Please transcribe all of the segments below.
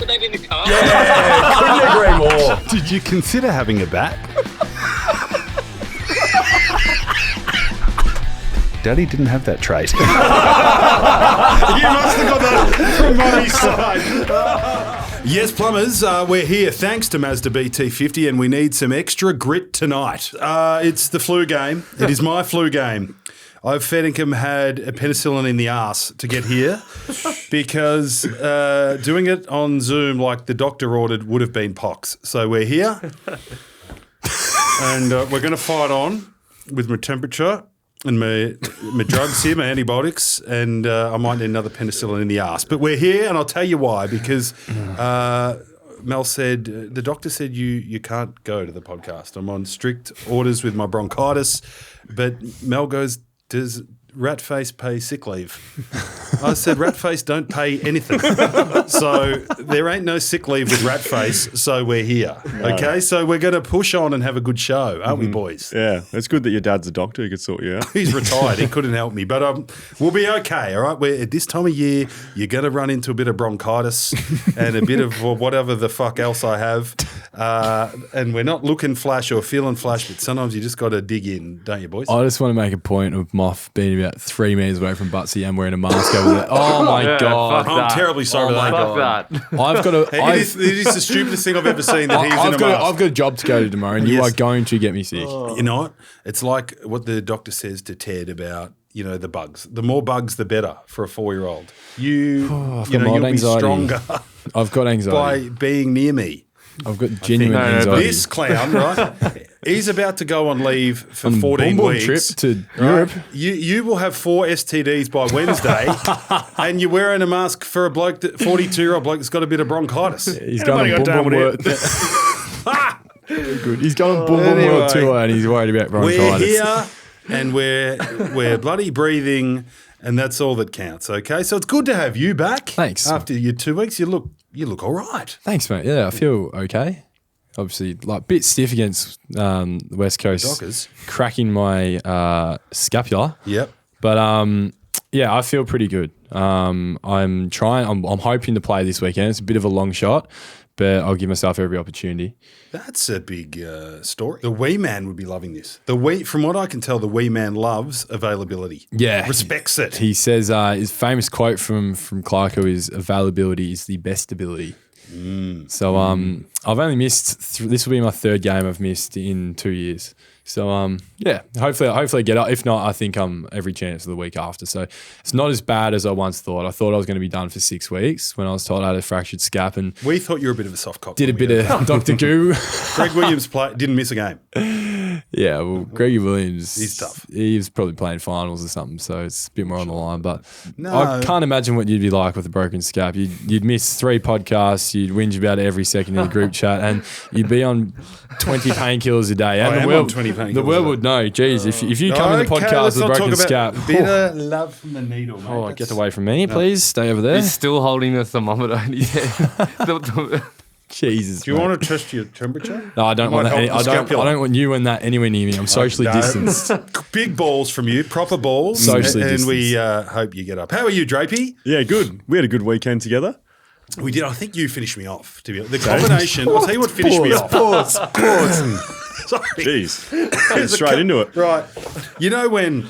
put that in the car. Yeah, couldn't agree more. Did you consider having a bat? Daddy didn't have that trait. You must have got that from Mummy's side. Yes, plumbers, we're here thanks to Mazda BT-50 and we need some extra grit tonight. It's the flu game. It is my flu game. I've fed income had a penicillin in the arse to get here because doing it on Zoom like the doctor ordered would have been pox. So we're here and we're going to fight on with my temperature and my drugs here, my antibiotics, and I might need another penicillin in the arse. But we're here, and I'll tell you why, because Mel said, the doctor said you can't go to the podcast. I'm on strict orders with my bronchitis. But Mel goes, does Ratface pay sick leave? I said, Ratface don't pay anything. So there ain't no sick leave with Ratface, so we're here. No. Okay, so we're going to push on and have a good show, aren't we, boys? Yeah, it's good that your dad's a doctor. He could sort you out. He's retired. He couldn't help me. But we'll be okay, all right? At this time of year, you're going to run into a bit of bronchitis and a bit of whatever the fuck else I have. And we're not looking flash or feeling flash, but sometimes you just got to dig in, don't you, boys? I just want to make a point of Moff being about 3 metres away from Butsy and wearing a mask over there. Oh, my God. I'm terribly sorry for that. Fuck that. I've got to... It is the stupidest thing I've ever seen that he's in a mask. I've got a job to go to tomorrow and you are going to get me sick. You know what? It's like what the doctor says to Ted about, you know, the bugs. The more bugs, the better for a 4-year-old. You'll be stronger I've got anxiety. by being near me. I've got genuine anxiety. This clown, right? He's about to go on leave for 14 weeks. Trip to Europe. You will have 4 STDs by Wednesday, and you're wearing a mask for a bloke, 42-year-old bloke that's got a bit of bronchitis. He's going on Boom Boom World. Good. He's going on Boom Boom World Tour, and he's worried about bronchitis. We're here, and we're bloody breathing, and that's all that counts. Okay, so it's good to have you back. Thanks. After your 2 weeks, you look all right. Thanks, mate. Yeah, I feel okay. Obviously, like a bit stiff against the West Coast. Dockers. Cracking my scapula. Yep. But yeah, I feel pretty good. I'm hoping to play this weekend. It's a bit of a long shot, but I'll give myself every opportunity. That's a big story. The wee man would be loving this. From what I can tell, the wee man loves availability. Yeah. Respects it. He says his famous quote from Clarko is availability is the best ability. So I've only missed, this will be my 3rd game I've missed in 2 years. So yeah, hopefully I get up. If not, I think I'm every chance of the week after. So it's not as bad as I once thought. I thought I was going to be done for 6 weeks when I was told I had a fractured scap. And we thought you were a bit of a soft cop. Did a bit of Dr. Goo. Greg Williams didn't miss a game. Yeah, well, Greggy Williams, he's tough. He was probably playing finals or something, so it's a bit more on the line. But no. I can't imagine what you'd be like with a broken scap. You'd miss 3 podcasts, you'd whinge about it every second in the group chat, and you'd be on 20 painkillers a day. And the world would know. Geez, if you come in the podcast with a broken scap, bitter love from the needle, mate. Oh, get away from me, please. Stay over there. He's still holding the thermometer. Jesus. Do you want to test your temperature? No, I don't want that. I don't want you and that anywhere near me. I'm socially distanced. Big balls from you, proper balls. Socially and distanced. we hope you get up. How are you, Drapey? Yeah, good. We had a good weekend together. We did. I think you finished me off. To be honest. The combination. I'll tell you what finished me off. Pause. Sorry. Jeez. Get straight into it. Right. You know when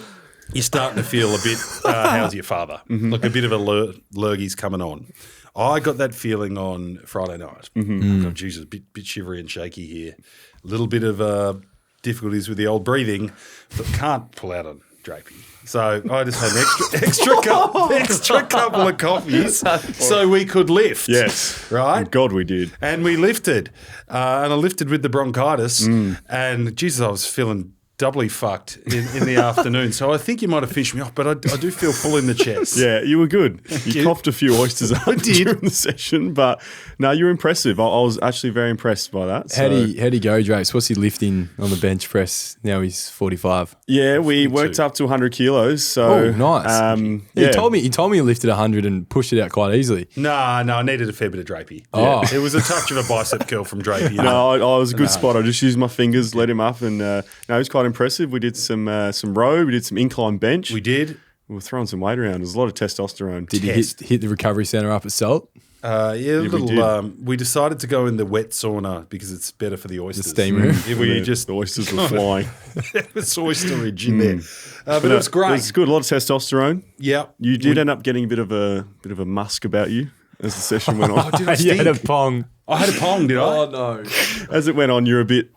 you're starting to feel a bit, how's your father? Like a bit of a lurgy's coming on. I got that feeling on Friday night. God, Jesus, bit shivery and shaky here. A little bit of difficulties with the old breathing, but can't pull out on Drapey. So I just had an extra couple of coffees so we could lift. Yes. Right? Thank God we did. And we lifted. And I lifted with the bronchitis. And Jesus, I was feeling doubly fucked in the afternoon. So I think you might have finished me off, but I do feel full in the chest. Yeah, you were good. You coughed a few oysters up during the session, but no, you were impressive. I was actually very impressed by that. How'd he go, Drapes? What's he lifting on the bench press? Now he's 45. Yeah, we worked up to 100 kilos. So nice. He told me he lifted 100 and pushed it out quite easily. No, I needed a fair bit of Drapey. Oh. It was a touch of a bicep curl from Drapey. No, I was a good spot. I just used my fingers, let him up, and no, it was quite impressive. We did some row, we did some incline bench. We did. We were throwing some weight around. There's a lot of testosterone. Did you hit the recovery centre up at Salt? Yeah, we did. we decided to go in the wet sauna because it's better for the oysters. steam room. If we The- just the oysters were flying. it was oysterage in there, but it was great. It's good. A lot of testosterone. Yeah, You did end up getting a bit of a musk about you as the session went on. Did I You had a stink? pong. I had a pong, did I? Oh no. As it went on, you're a bit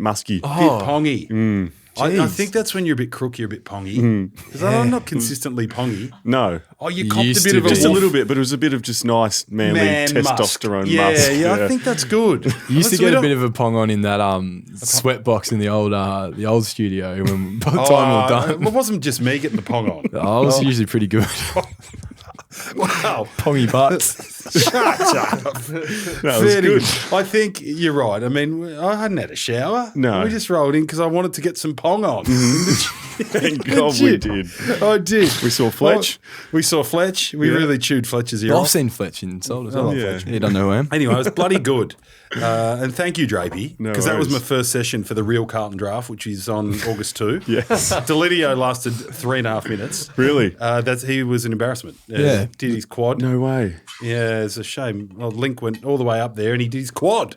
musky. Bit pongy. I Jeez. think that's when you're a bit crook, you're a bit pongy. Because I'm not consistently pongy. No. Oh, you You copped a used bit to of a be. Just a wolf little bit, but it was a bit of just nice, manly testosterone yeah, musk. Yeah, I think that's good. You used to get a bit of a pong on in that sweat box in the old studio when by the time we were done. It wasn't just me getting the pong on. I was usually pretty good. Wow. Pongy butts. Shut up. No, it was Fair good. dinkum. I think you're right. I mean, I hadn't had a shower. No. We just rolled in because I wanted to get some pong on. Thank God we did. I did. We saw Fletch. We saw Fletch. We really chewed Fletch's ear I've off. seen Fletch in Seoul as I well. love Yeah. Fletch. You don't know him. Anyway, it was bloody good. And thank you, Drapey, No because that was my worries. first session for the real Carlton draft, which is on August 2. Yes. Delidio lasted 3.5 minutes. Really? He was an embarrassment. Yeah. Did his quad. No way. Yeah, it's a shame. Well, Link went all the way up there and he did his quad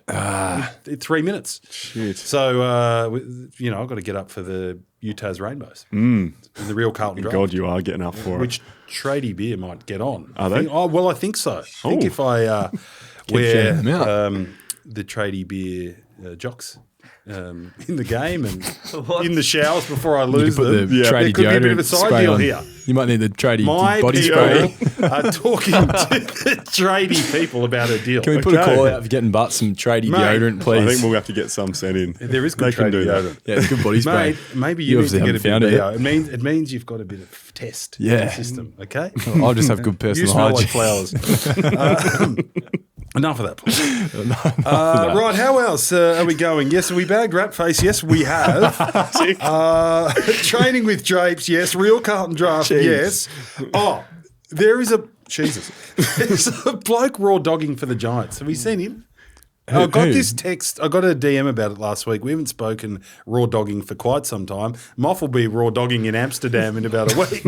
in 3 minutes. Shit. So, I've got to get up for the Utah's Rainbows. In the real Carlton draft. God, you are getting up for Which Tradie Beer might get on. Are they? I think so. I think Oh. if I shouting them wear out. the Tradie Beer jocks in the game and in the showers before I You lose could put the them, Yeah. there tradie could be a bit of a deodorant side spray deal on. here. You might need the tradie My body people spray. are talking to tradie people about a deal. Can we put a Okay. call out for getting butts some tradie Mate, deodorant, please? I think we'll have to get some sent in. There is good They can tradie do that. deodorant. yeah, it's good body spray. Mate, maybe You you need to obviously get a bit of haven't found BO. It means you've got a bit of test in Yeah. the system, okay? I'll just have good personal You smell like hygiene. flowers. Enough of that, please. Right, how else are we going? Yes, we bagged Rat Face. Yes, we have. Training with Drapes. Yes. Real Carlton draft. Yes. Oh, there is there's a bloke raw dogging for the Giants. Have we seen him? I got who? this text. I got a DM about it last week. We haven't spoken raw dogging for quite some time. Moff will be raw dogging in Amsterdam in about a week.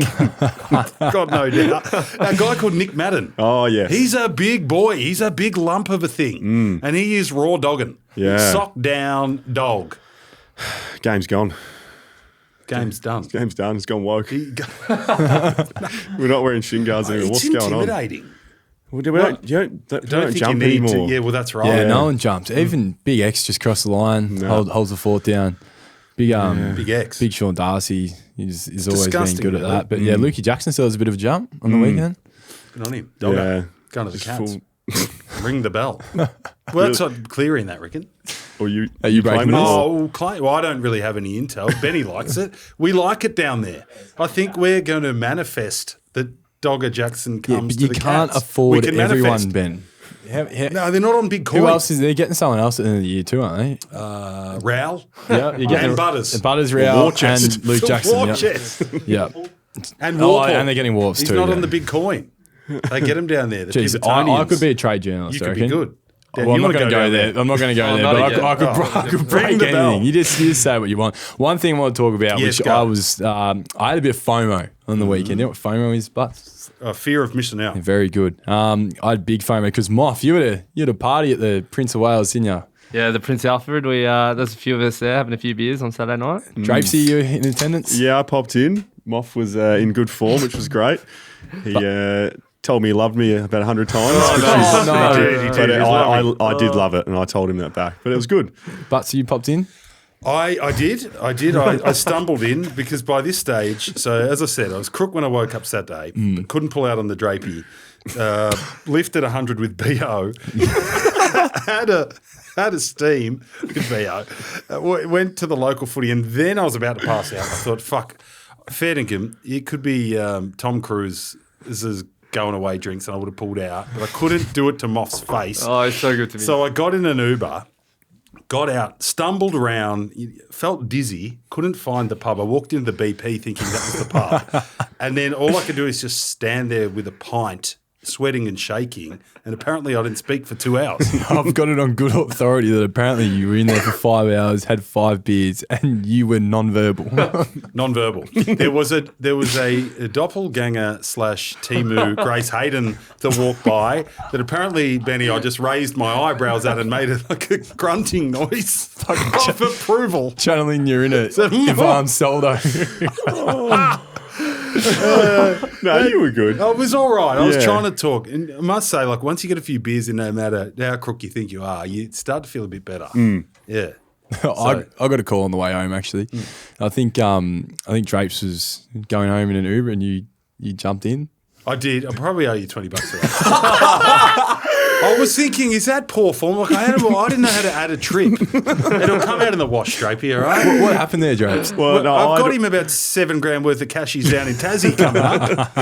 God, no doubt. A guy called Nick Madden. Oh, yes. He's a big boy. He's a big lump of a thing. And he is raw dogging. Yeah. Sock down dog. Game's gone. Game's done. Game's done. It's gone woke. We're not wearing shin guards anymore. It's What's going on? intimidating. Well, they don't Think jump you need anymore. Yeah, well, that's right. Yeah, no one jumps. Even Big X just crossed the line, holds the fort down. Big Big X. Big Sean Darcy is always been disgusting, good at really. that. But yeah, Lukey Jackson still has a bit of a jump on the weekend. Good on him. Doggo. Yeah. Going to the Just Cats. full- Ring the bell. Well, that's not clearing that, reckon. Or you you breaking claiming this? it? Well, I don't really have any intel. Benny likes it. We like it down there. I think we're going to manifest that Dogger Jackson Yeah, comes but to you the can't Cats. afford We can everyone, manifest. Ben. No, they're not on big coins. Who else is they're getting someone else at the end of the year too, aren't they? Raoul Yeah, you're getting and Butters. Butters, Real, War chest. and Luke For Jackson. war Yeah. chest. yeah. And Oh, Warple. and they're getting Warps He's too. not yeah. on the big coin. They get him down there. The Jeez, I Pivotonians. could be a trade journalist. You I could be reckon. good. Dan, Well, I'm you not wanna going to go down there. I'm not going to go there, not but again. I could Ring break the bell. anything. You just say what you want. One thing I want to talk about, Yes, which go. I was, I had a bit of FOMO on the weekend. You know what FOMO is, but Fear of missing out. very good. I had big FOMO because Moff, you had a party at the Prince of Wales, didn't you? Yeah, the Prince Alfred. There's a few of us there having a few beers on Saturday night. Drapesy, you in attendance? Yeah, I popped in. Moff was in good form, which was great. He told me he loved me about 100 times. Oh, no. He did, he But did. He was lovely. I did love it, and I told him that back. But it was good. But so you popped in? I did. I stumbled in because by this stage, so as I said, I was crook when I woke up Saturday, but couldn't pull out on the drapey. Lifted 100 with BO. had a steam with BO. Went to the local footy, and then I was about to pass out. I thought, fuck, fair dinkum, it could be Tom Cruise. This is going away drinks, and I would have pulled out, but I couldn't do it to Moff's face. Oh, it's so good to me. So I got in an Uber, got out, stumbled around, felt dizzy, couldn't find the pub. I walked into the BP thinking that was the pub. And then all I could do is just stand there with a pint sweating and shaking, and apparently I didn't speak for 2 hours. I've got it on good authority that apparently you were in there for 5 hours, had 5 beers, and you were non-verbal. Non-verbal. There was a doppelganger / Timu Grace Hayden that walked by that apparently, Benny, I just raised my eyebrows at and made it like a grunting noise of approval. Channeling your inner Ivan Soldo. No, you were good. I was all right. I was Yeah. trying to talk. And I must say, like, once you get a few beers in, no matter how crook you think you are, you start to feel a bit better. Yeah. I got a call on the way home actually. I think Drapes was going home in an Uber and you jumped in. I did. I probably owe you $20 for that. I was thinking, is that poor form? Like, I didn't know how to add a trick. It'll come out in the wash, Drapey, all right? What happened there, Drapes? Well, no, I've got him about $7 grand worth of cashies down in Tassie coming up.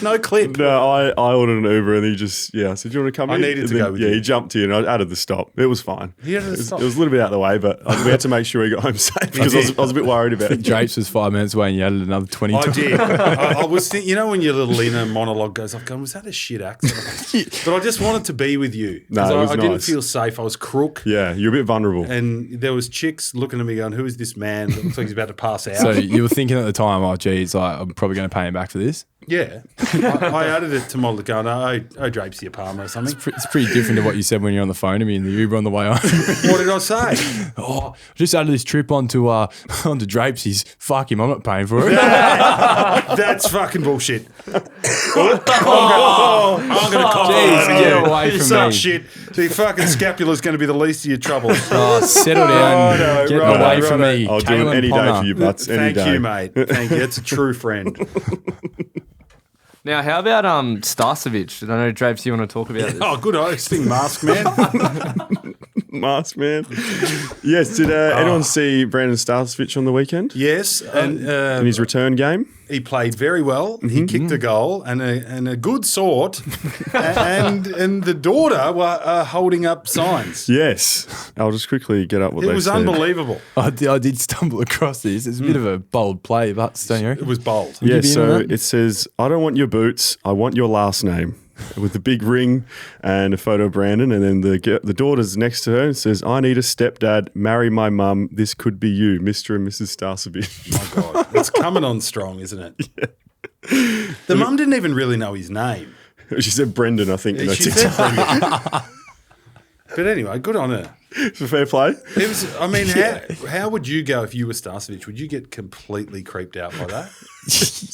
No clip. No, I ordered an Uber and he just, I said, do you want to come I in? needed And to then, go with yeah, you. he jumped in. I added the stop. It was fine. He added the stop. It was a little bit out of the way, but we had to make sure he got home safe because I was a bit worried about it. Drapes was 5 minutes away and you added another 20. I did. I was thinking, you know, when your little inner monologue goes, I've gone, was that a shit accent? But I just wanted to be with you. No, it was I didn't nice. feel safe. I was crook. Yeah, you're a bit vulnerable. And there was chicks looking at me going, who is this man that looks like he's about to pass out? So you were thinking at the time, oh, geez, I'm probably going to pay him back for this. Yeah. I added it to Molly going, oh, Drapes, your Palmer or something. It's pretty different to what you said when you're on the phone to me in the Uber on the way home. What did I say? Oh, just added this trip onto Drapes. Fuck him, I'm not paying for it. That's fucking bullshit. I'm going to call Jeez, it. get away You from suck me. shit. So your fucking scapula's going to be the least of your troubles. Oh, settle down. Righto, Get righto, away from righto. me. I'll do it Kalen any day Ponga. for you, butts. Any Thank day. you, mate. Thank you. It's a true friend. Now, how about Starvich? I know, Drapes, you want to talk about this. Oh, good hosting, Mask Man. Mask man. Yes, did anyone see Brandon Starvich on the weekend? Yes, In and his return game? he played very well. He kicked a goal and a good sort, and the daughter were holding up signs. Yes. I'll just quickly get up what It they was said. unbelievable. I did stumble across this. It's a bit of a bold play, but don't you It reckon? was bold. you Yeah, be in so on that? it says, I don't want your boots, I want your last name. With the big ring and a photo of Brandon. And then the daughter's next to her and says, I need a stepdad, marry my mum. This could be you, Mr. and Mrs. Starvich. My God, it's coming on strong, isn't it? Yeah. The mum didn't even really know his name. She said Brendan, I think. in her She TikTok. said Brendan. But anyway, good on her. For fair play. It was. I mean, how would you go if you were Starvich? Would you get completely creeped out by that,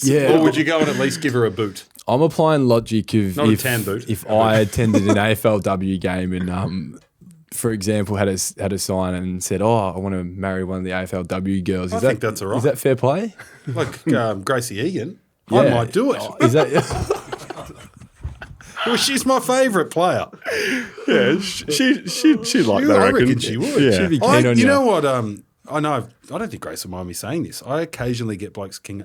Yeah. or would you go and at least give her a boot? I'm applying logic of Not a tan boot. if I attended an AFLW game and, for example, had a sign and said, "Oh, I want to marry one of the AFLW girls." I think that's all right. Is that fair play? Like Gracie Egan, I Yeah. might do it. Is that? Well, she's my favourite player. Yeah, she'd like that, I I reckon. reckon she would. Yeah. She'd be keen on You you. know what? I know. I don't think Grace will mind me saying this. I occasionally get blokes coming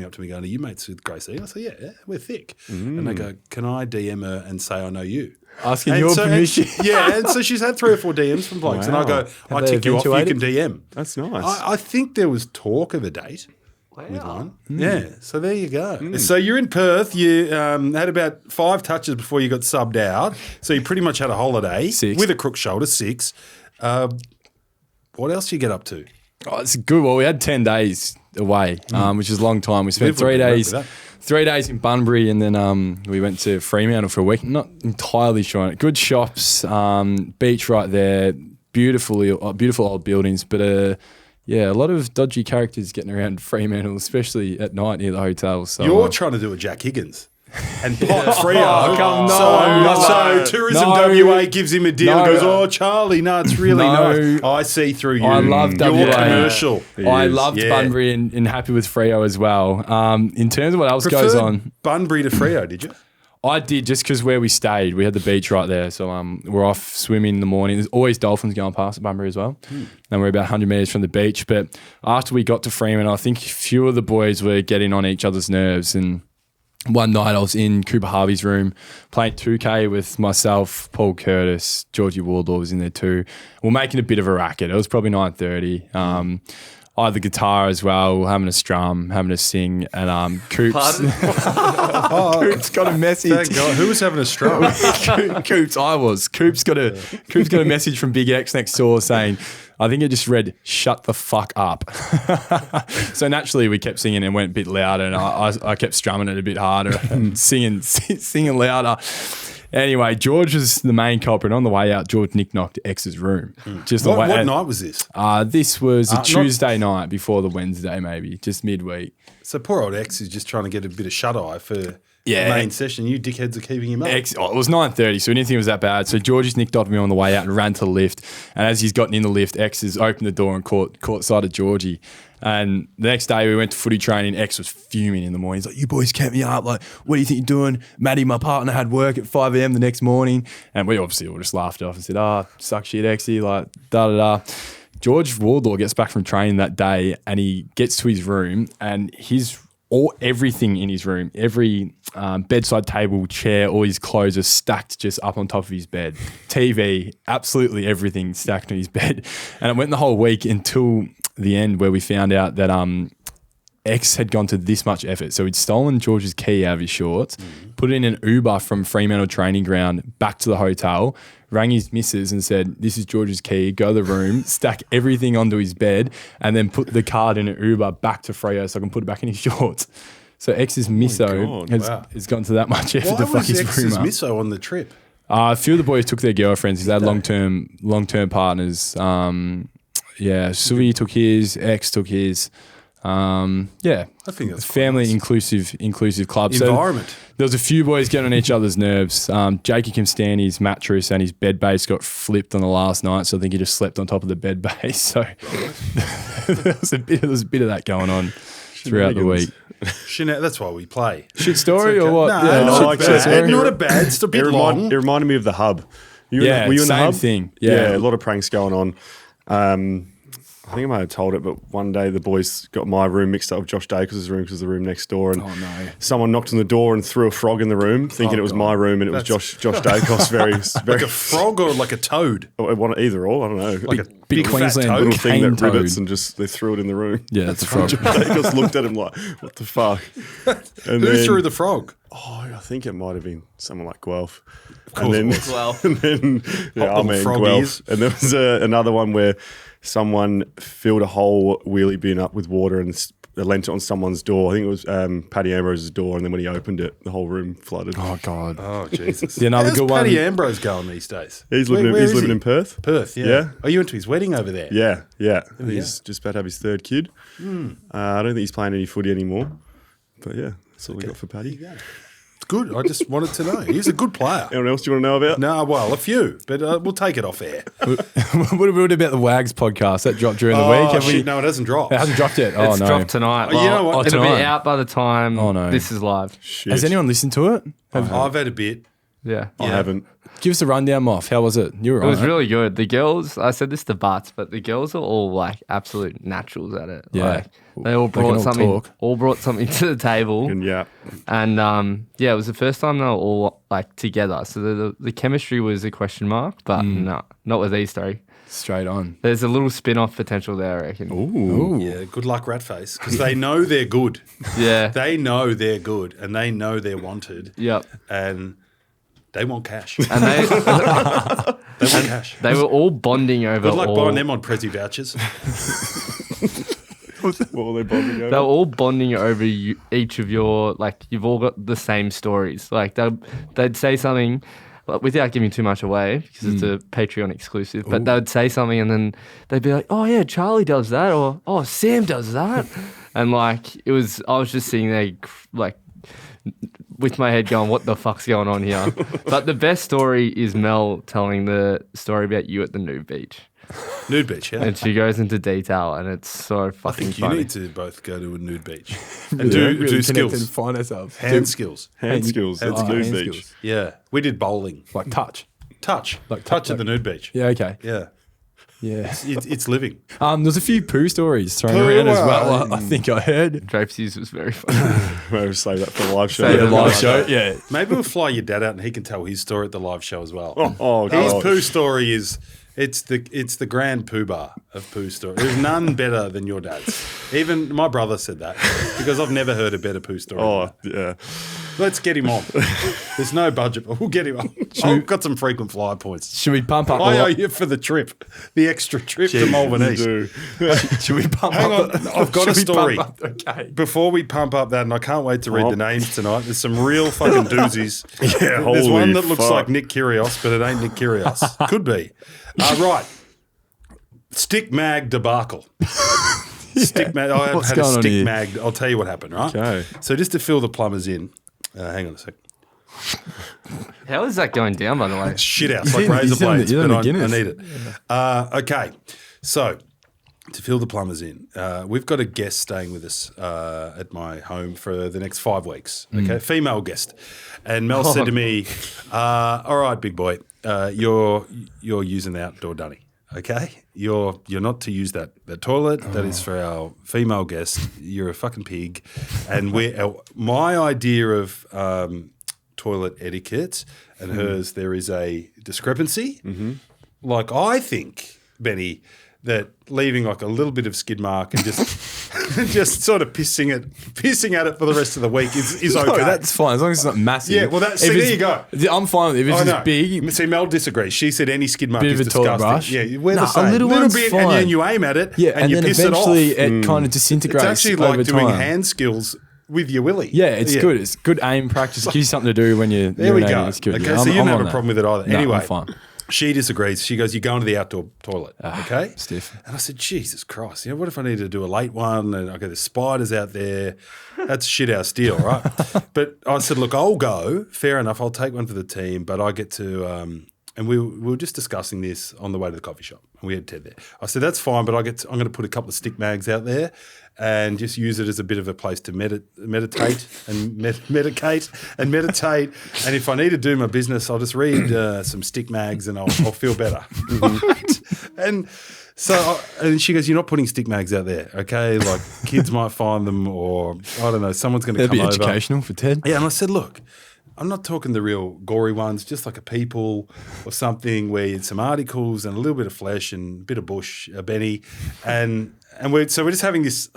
up to me going, "Are you mates with Grace E?" I say, "Yeah, we're thick." And they go, "Can I DM her and say I know you?" Asking And your so- permission. and so she's had 3 or 4 DMs from blokes, and I go, "I they tick you off. You can eventuated? DM." That's nice. I think there was talk of a date. With one. Yeah, so there you go. So you're in Perth. You had about 5 touches before you got subbed out. So you pretty much had a holiday 6. with a crook shoulder, 6. What else do you get up to? Oh, it's good. Well, we had 10 days away, which is a long time. We spent Live with 3 me, work days. with that. 3 days in Bunbury, and then we went to Fremantle for a week. Not entirely sure on it. Good shops, beach right there, beautiful old buildings, but yeah, a lot of dodgy characters getting around Fremantle, especially at night near the hotel. So You're trying to do a Jack Higgins. And Pot Freo. come- so no, Tourism no, WA gives him a deal. no. Goes, oh, Charlie, no, it's really No. nice. I see through you. I love Your WA. commercial. I loved Yeah. Bunbury and happy with Freo as well. In terms of what else goes Preferred on, Bunbury to Freo, did you? I did just because where we stayed, we had the beach right there. So we're off swimming in the morning. There's always dolphins going past at Bunbury as well. And we're about 100 metres from the beach. But after we got to Fremantle, I think a few of the boys were getting on each other's nerves. And one night I was in Cooper Harvey's room playing 2K with myself, Paul Curtis, Georgie Wardlaw was in there too. We're making a bit of a racket. It was probably 9:30. I had the guitar as well, having a strum, having a sing, and Coops. Coops got a message. Thank God. Who was having a stroke? Coops, I was. Coops got a message from Big X next door saying, I think it just read, "Shut the fuck up." So naturally we kept singing and went a bit louder, and I kept strumming it a bit harder and singing louder. Anyway, George was the main culprit. On the way out, George nick-knocked X's room. What night was this? This was a Tuesday night before the Wednesday, maybe, just midweek. So poor old X is just trying to get a bit of shut-eye for the main session. You dickheads are keeping him up. It was 9:30, so we didn't think it was that bad. So George just nicked off me on the way out and ran to the lift. And as he's gotten in the lift, X has opened the door and caught sight of Georgie. And the next day we went to footy training. X was fuming in the morning. He's like, "You boys kept me up. Like, what do you think you're doing?" Maddie, my partner, had work at 5 a.m. the next morning. And we obviously all just laughed off and said, suck shit, Xy, like, da-da-da. George Wardlaw gets back from training that day and he gets to his room and everything in his room, every bedside table, chair, all his clothes are stacked just up on top of his bed. TV, absolutely everything stacked on his bed. And it went the whole week until the end where we found out that X had gone to this much effort. So he'd stolen George's key out of his shorts, put it in an Uber from Fremantle training ground back to the hotel, rang his missus and said, "This is George's key, go to the room, stack everything onto his bed, and then put the card in an Uber back to Freo so I can put it back in his shorts." So X's misso has gone to that much effort to fuck his room up. Why was X's misso on the trip? A few of the boys took their girlfriends. He's had long-term partners. Suvi took his, X took his. I think that's family nice. inclusive club. Environment. So there was a few boys getting on each other's nerves. Jakey Kimstani's mattress and his bed base got flipped on the last night, so I think he just slept on top of the bed base. So there was a bit of that going on throughout the week. That's why we play. Shit story or what? No, shit story. not a bad. It's a bit long. It reminded me of the Hub. Were you in the same Hub? thing. Yeah, a lot of pranks going on. I think I might have told it, but one day the boys got my room mixed up with Josh Dacos' room because it was the room next door. And someone knocked on the door and threw a frog in the room, thinking it was my room, and it was Josh Dacos. Very like a frog or like a toad? Either or, I don't know. Like a big fat Queensland toad? little thing that toad. rivets, and just they threw it in the room. Yeah, that's a frog. Dacos looked at him like, "What the fuck?" And Who threw the frog? I think it might have been someone like Guelph. course and it then, and then Hot little frog ears. Guelph. And there was another one where someone filled a whole wheelie bin up with water and lent it on someone's door. I think it was Paddy Ambrose's door, and then when he opened it, the whole room flooded. Oh, God. Oh, Jesus. Yeah, another How's good one. Paddy Ambrose going these days? He's Where living is he? in Perth. Perth, yeah. Yeah. Are you into his wedding over there? Yeah. He's just about to have his third kid. I don't think he's playing any footy anymore. But yeah, that's all we got for Paddy. It's good. I just wanted to know. He's a good player. Anyone else you want to know about? No, well, a few, but we'll take it off air. What about the Wags podcast that dropped during the week? Oh, shit, no, it hasn't dropped. It hasn't dropped yet. It's dropped tonight. Oh, you know what? It'll tonight. be out by the time this is live. Shit. Has anyone listened to it? I've had a bit. Yeah. I haven't. Give us a rundown, Moff. How was it? You were It was right? really good. The girls, I said this to Butts, but the girls are all like absolute naturals at it. Yeah. Like, they all can brought all something. talk. All brought something to the table, And yeah. and it was the first time they were all like together. So the chemistry was a question mark, but no, not with these three. Straight on. There's a little spin-off potential there, I reckon. Ooh. Yeah, good luck, Ratface, because they know they're good. Yeah. They know they're good, and they know they're wanted. Yep. And they want cash. And they They want cash. they were all bonding over. Good luck all, buying them on Prezi vouchers. What were they bonding over? They were all bonding over each of your, like, you've all got the same stories. Like, they'd say something, well, without giving too much away, because it's a Patreon exclusive, but they would say something and then they'd be like, "Oh, yeah, Charlie does that," or, "Oh, Sam does that." And, like, I was just sitting there, like, with my head going, what the fuck's going on here? But the best story is Mel telling the story about you at the nude beach. Nude beach, yeah. And she goes into detail, and it's so I fucking think you funny. need to both go to a nude beach and do Connect and skills, find ourselves. hand skills. Hand skills. That's hand nude skills. beach. Yeah, we did bowling. Like touch. Touch, Like touch at like- the nude beach. Yeah, okay. Yeah, Yeah. it's living. There's a few poo stories thrown Poo, around as well. I think I heard. Drapes' was very funny. Maybe save that for the live show. Save The it. live show. Yeah. Maybe we'll fly your dad out and he can tell his story at the live show as well. Oh, His God. poo story is It's the grand poobah of poo story. There's none better than your dad's. Even my brother said that because I've never heard a better poo story. Oh, yeah. Let's get him on. There's no budget, but we'll get him on. I've got some frequent flyer points. Should we pump up? I owe you for the trip, the extra trip to Malvern East. Should we pump Hang up? on, I've got a Should we pump story. up? Okay. Before we pump up that, and I can't wait to read the names tonight. There's some real fucking doozies. Yeah, There's one holy that looks fuck. like Nick Kyrgios, but it ain't Nick Kyrgios. Could be. Right. Stick mag debacle. Stick mag. I What's had a going on stick here? mag. I'll tell you what happened, right? Okay. So just to fill the plumbers in, hang on a sec. How is that going down, by the way? Shit house, like in- razor he's in the- blades, he's in but the I Guinness. need it. Okay, so to fill the plumbers in, we've got a guest staying with us at my home for the next 5 weeks. Okay, female guest, and Mel said to me, "All right, big boy, you're using the outdoor dunny. Okay, you're not to use that toilet. That is for our female guest. You're a fucking pig." And my idea of toilet etiquette and hers, there is a discrepancy. Like I think, Benny, that leaving like a little bit of skid mark and just just sort of pissing at it for the rest of the week is okay. No, that's fine as long as it's not massive. Yeah, well, If there it's- you go. I'm fine with it. If it's I know. just big, See, Mel disagrees. She said any skid mark Bit is of a toilet disgusting. brush. Yeah, we're Nah, the same. a little one's bit, fine. and then you aim at it, yeah, and you then piss it off. eventually it kind of disintegrates. It's actually over like doing time. hand skills with your willy. Yeah, it's good. It's good aim practice. It gives you something to do when you're There we urinating. go. It's good. Okay, Yeah, so you I'm don't have on a that. problem with it either. No, Anyway, I'm fine. she disagrees. She goes, "You go into the outdoor toilet, okay?" Stiff. And I said, "Jesus Christ! You know, what if I need to do a late one? And okay, there's spiders out there. That's shit house deal, right?" But I said, "Look, I'll go. Fair enough. I'll take one for the team, but I get to." And we were just discussing this on the way to the coffee shop, and we had Ted there. I said, "That's fine, but I'm going to put a couple of stick mags out there." And just use it as a bit of a place to meditate and medicate and meditate. And if I need to do my business, I'll just read some stick mags and I'll feel better. Right? And so, and she goes, "You're not putting stick mags out there, okay? Like kids might find them, or I don't know, someone's going to That'd come be over." educational for Ted. Yeah, and I said, "Look, I'm not talking the real gory ones, just like a people or something where it's some articles and a little bit of flesh and a bit of bush, Benny, and we're just having this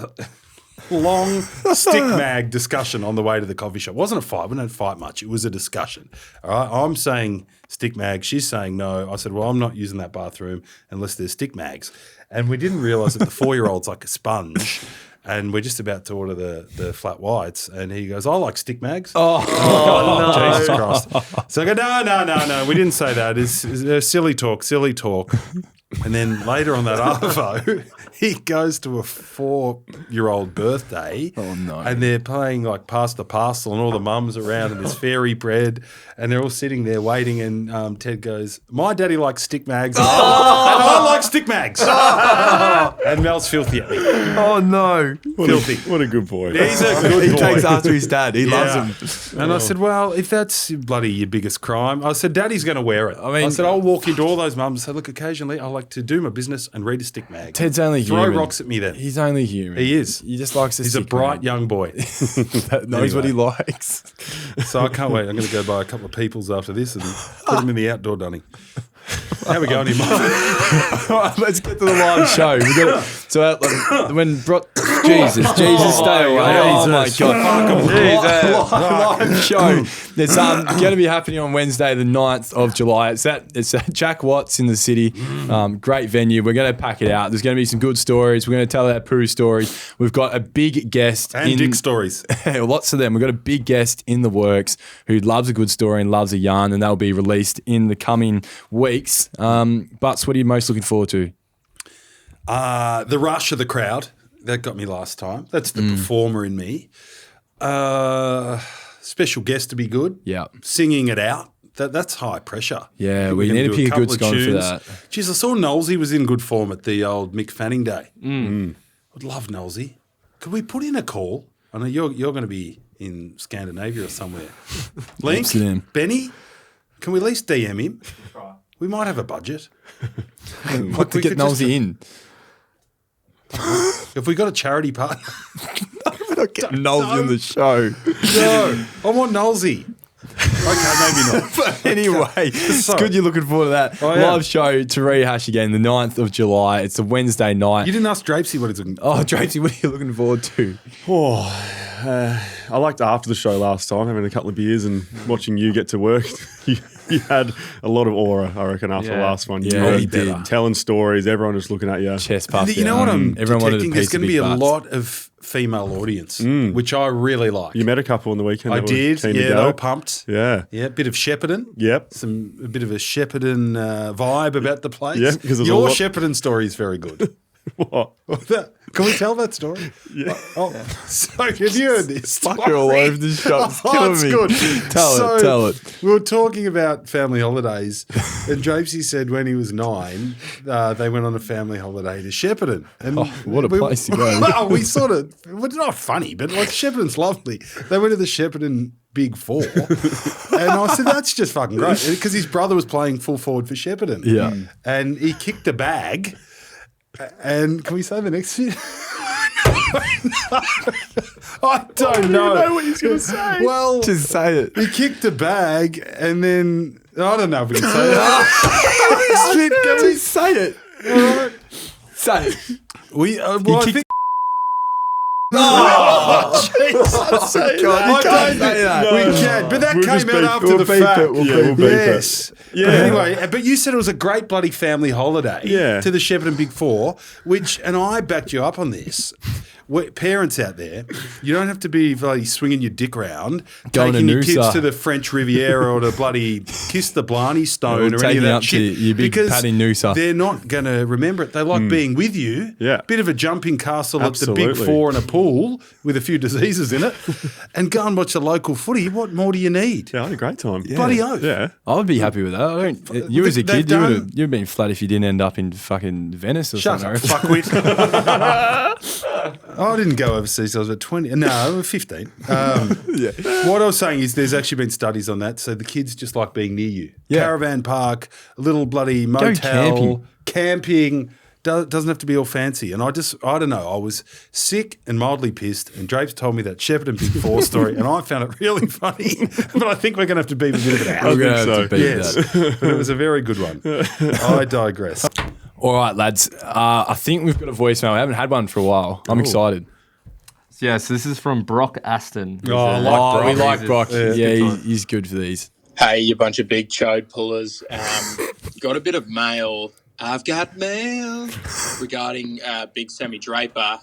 long stick mag discussion on the way to the coffee shop. It wasn't a fight. We don't fight much. It was a discussion. All right, I'm saying stick mag. She's saying no. I said, "Well, I'm not using that bathroom unless there's stick mags." And we didn't realise that the 4-year-old's like a sponge. And we're just about to order the flat whites, and he goes, "I like stick mags." Oh, no. Jesus Christ! So I go, no, we didn't say that. It's silly talk. And then later on that arvo, he goes to a 4-year-old birthday. Oh, no. And they're playing like pass the parcel, and all the mums around, and there's fairy bread, and they're all sitting there waiting. And Ted goes, "My daddy likes stick mags, and I like stick mags." And Mel's filthy at me. Oh no! Filthy. What a good boy. He's a good He boy. takes after his dad. He Yeah. loves him. And I said, "Well, if that's bloody your biggest crime," I said, "Daddy's going to wear it." I mean- said, "I'll walk into all those mums and say, look, occasionally I like to do my business and read a stick mag." Ted's only Throw human. rocks at me then. He's only human. He is. He just likes to He's a stick bright around. young boy. That knows what he likes. So I can't wait. I'm going to go buy a couple of peoples after this and put them in the outdoor dunny. How we going, Mike? All right, let's get to the live show. We got it. So Jesus, stay away. Oh my God. Live show. It's going to be happening on Wednesday, the 9th of July. It's at Jack Watts in the city. Great venue. We're going to pack it out. There's going to be some good stories. We're going to tell our poo stories. We've got a big guest And dick stories. Lots of them. We've got a big guest in the works who loves a good story and loves a yarn, and that'll be released in the coming weeks. Butts, what are you most looking forward to? The rush of the crowd. That got me last time. That's the performer in me. Special guest to be good. Yeah. Singing it out. That's high pressure. Yeah, We're we gonna need to do pick a good couple of scone for tunes. that. Jeez, I saw Knowlesy was in good form at the old Mick Fanning Day. I'd love Knowlesy. Could we put in a call? I know you're going to be in Scandinavia or somewhere. Link, Amsterdam. Benny, can we at least DM him? We might have a budget. What to get Nosy in? If we got a charity partner. Get Nosy in the show. No, I want Knowlesy. Okay, maybe not. But anyway, it's Sorry. good you're looking forward to that. Oh, yeah. Live show to rehash again, the 9th of July. It's a Wednesday night. You didn't ask Drapesy what he's looking for. Oh, Drapesy, what are you looking forward to? I liked after the show last time, having a couple of beers and watching you get to work. You had a lot of aura, I reckon, after the Yeah. last one. Yeah, were he did. telling stories, everyone just looking at you. Chest puffed. You know what I'm Everyone wanted a detecting? There's piece of going to be big a butts. lot of female audience, which I really like. You met a couple on the weekend. I that were did. keen to Yeah, they go. were pumped. Yeah. Yeah, a bit of Shepparton. Yep. A bit of a Shepparton vibe about the place. Yeah, 'cause there's a your lot- Shepparton story is very good. What? Can we tell that story? Yeah. Oh, so have you heard this? Fucker all over the shop. It's Oh, killing it's me. good. Tell it. We were talking about family holidays, and Drapesy said when he was 9, they went on a family holiday to Shepparton. And what a place to go. Well, we sort of, well, it's not funny, but like Shepparton's lovely. They went to the Shepparton Big Four, and I said, that's just fucking great. Because his brother was playing full forward for Shepparton. Yeah. And he kicked a bag. And can we say the next bit? I don't know what he's going to say. Well, Just say it. he kicked a bag and then I don't know if we can say that. Can we Just say it. Say it. We well, I think. God, I don't think we can, but that We'll came just out beep- after we'll the beep fact. it, we'll beep it. Yes. Yeah. But anyway, but you said it was a great bloody family holiday Yeah. to the Shepparton Big Four, which, and I backed you up on this. Parents out there, you don't have to be bloody swinging your dick round, Going taking to your kids Noosa. to the French Riviera or to bloody kiss the Blarney Stone Or or any taking of you that up to shit. your big because Paddy Noosa. they're not going to remember it. They like being with you. Yeah. Bit of a jumping castle at the Big Absolutely. Four and a pool with a few diseases in it, and go and watch the local footy. What more do you need? Yeah, I had a great time. Bloody oath. Yeah. I would be happy with that. I don't. You as a They've kid, you would done- have. You'd been flat if you didn't end up in fucking Venice or Shut something. up, fuckwit. I didn't go overseas. I was at 20. No, 15. What I was saying is there's actually been studies on that. So the kids just like being near you. Yeah. Caravan park, a little bloody motel, camping. Doesn't have to be all fancy. And I don't know. I was sick and mildly pissed. And Drapes told me that Shepparton Big Four story. And I found it really funny. But I think we're going to have to beat a bit of it out. We're gonna have so. to beat Yes. that. But it was a very good one. I digress. All right, lads. I think we've got a voicemail. I haven't had one for a while. I'm excited. Yeah, so this is from Brock Aston. Oh, I like Brock. We like Brock. Yeah, Yeah, he's good for these. Hey, you bunch of big chode pullers. Got a bit of mail. I've got mail regarding Big Sammy Draper.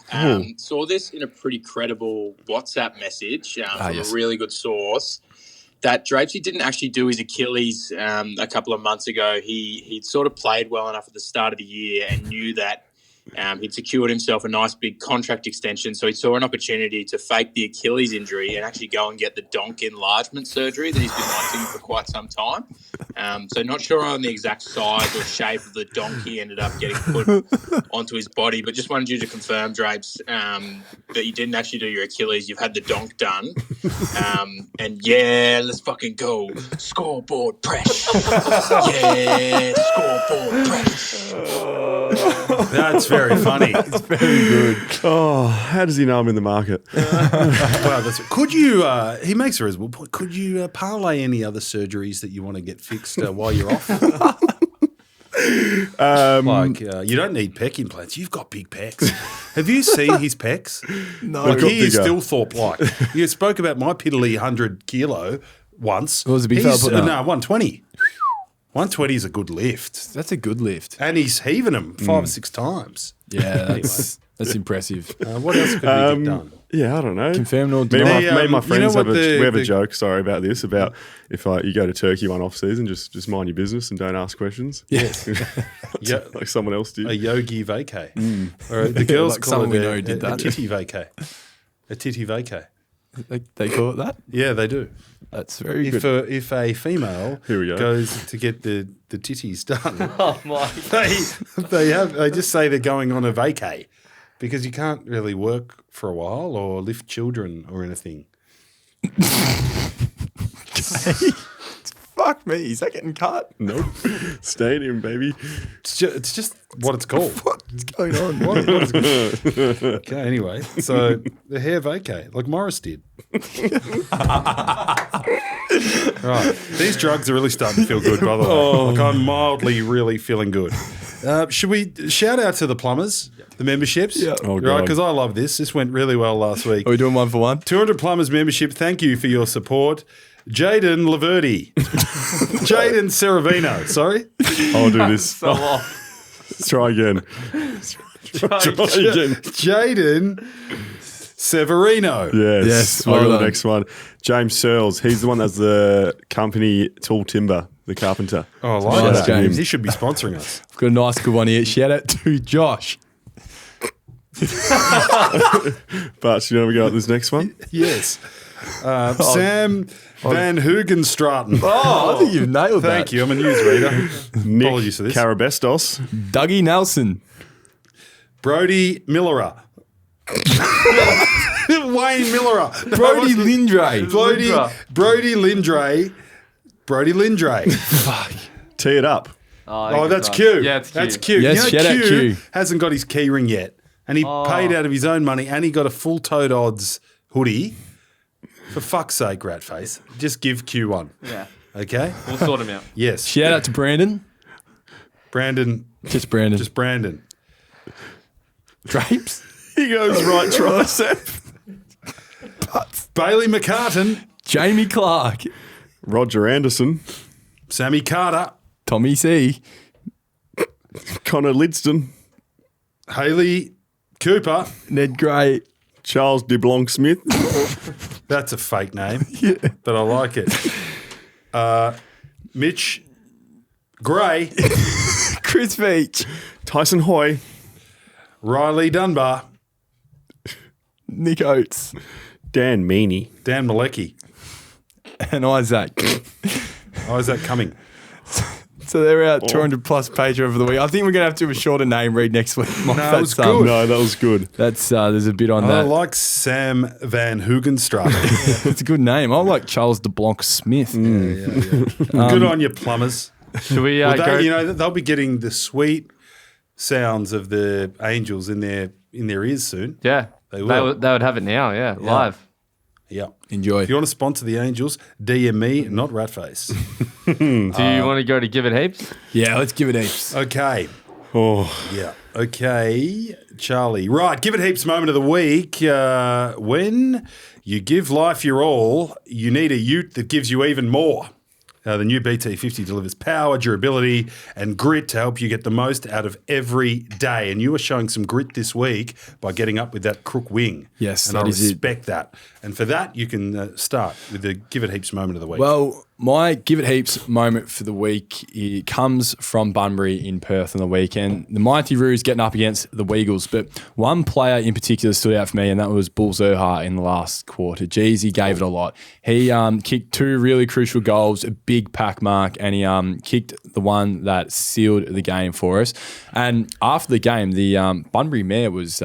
Saw this in a pretty credible WhatsApp message from yes. a really good source. That Drapesy didn't actually do his Achilles a couple of months ago. He'd sort of played well enough at the start of the year and knew that he'd secured himself a nice big contract extension. So he saw an opportunity to fake the Achilles injury and actually go and get the donk enlargement surgery that he's been wanting for quite some time. So not sure on the exact size or shape of the donk he ended up getting put onto his body, but just wanted you to confirm, Drapes, that you didn't actually do your Achilles. You've had the donk done. And yeah, let's fucking go. Scoreboard press. Yeah, scoreboard press. That's very funny. Oh, how does he know I'm in the market? Wow, could you? He makes a reasonable point. Could you parlay any other surgeries that you want to get fixed while you're off? You don't need pec implants. You've got big pecs. Have you seen his pecs? No, They've got he is bigger. still Thorpe-like. You spoke about my piddly 100 kilo once. What was the big fella putting up? No, 120. 120 is a good lift, That's a good lift. and he's heaving them 5 or 6 times. Yeah, that's impressive. What else could we get done? Yeah, I don't know. Confirmed or Me and denied? my you know friends what we have a the- joke. Sorry about this. About if you go to Turkey one off season, just mind your business and don't ask questions. Yes. Yeah. Like someone else did. A yogi vacay. Or the girls Like call someone it we know did a that. titty vacay. A titty vacay. They call it that? Yeah, they do. That's very If good. if a female Here we go. goes to get the titties done, Oh my! they just say they're going on a vacay because you can't really work for a while or lift children or anything. Fuck me. Is that getting cut? Nope. Stadium, baby. It's just what it's called. What's going on? What is good? Okay, anyway, so the hair vacay, like Morris did. Right, these drugs are really starting to feel good, by the way. Like I'm mildly really feeling good. Should we shout out to the plumbers, the memberships? Yeah. Oh, Right, God. because I love this. This went really well last week. Are we doing 1 for 1? 200 plumbers membership. Thank you for your support. Jaden Laverty. Jaden Ceravino. Sorry. I'll do this. So long. Let's try again. Try again. Jaden Severino. Yes. well I got done. the next one. James Searles. He's the one that's the company Tall Timber, the carpenter. Oh, I Shout like out that. to him. He should be sponsoring us. I've got a nice good one here. Shout out to Josh. But you know we go with this next one? Yes. Sam Van Hugenstraten. Oh, I think you've nailed that. Thank you. I'm a newsreader. Nick Apologies for this. Carabestos. Dougie Nelson. Brody Millerer. Wayne Millerer. Brody Lindray. Brody Lindray. Brody Lindray. Tee it up. Oh, that's Q. Yeah, it's Q. That's Q. Yes, you know, shout out Q. hasn't got his key ring yet. And he paid out of his own money and he got a full Toad Odds hoodie. For fuck's sake, Ratface. Just give Q one. Yeah. Okay? We'll sort him out. Yes. Shout out to Brandon. Brandon. Just Brandon. Just Brandon. Drapes. He goes right tricep. Bailey McCartan. Jamie Clark. Roger Anderson. Sammy Carter. Tommy C. Connor Lidston. Haley Cooper. Ned Gray. Charles DeBlanc Smith. That's a fake name, but I like it. Mitch Gray. Chris Veach. Tyson Hoy. Riley Dunbar. Nick Oates. Dan Meaney. Dan Malecki. And Isaac. Isaac Cumming. So they're our 200 plus Patreon for the week. I think we're going to have to do a shorter name read next week. No, it was good. No, that was good. That's there's a bit on I that. like Sam Van Hugenstraat. It's a good name. I like Charles DeBlanc Smith. Good on you, plumbers. Should we Well, go? you know, they'll be getting the sweet sounds of the angels in their ears soon. Yeah. They will. They would have it now, live. Yeah. Enjoy. If you want to sponsor the angels, DM me, not Ratface. Do you want to go to Give It Heaps? Yeah, let's give it heaps. Okay. Oh, Yeah. Okay, Charlie. Right. Give it heaps moment of the week. When you give life your all, you need a ute that gives you even more. The new BT-50 delivers power, durability, and grit to help you get the most out of every day. And you are showing some grit this week by getting up with that crook wing. Yes, and that I is it. respect that. And for that, you can start with the Give It Heaps moment of the week. Well, my give it heaps moment for the week it comes from Bunbury in Perth on the weekend. The Mighty Roos getting up against the Weagles, but one player in particular stood out for me, and that was Bull Zerha in the last quarter. Jeez, he gave it a lot. He kicked 2 really crucial goals, a big pack mark, and he kicked the one that sealed the game for us. And after the game, the Bunbury Mayor was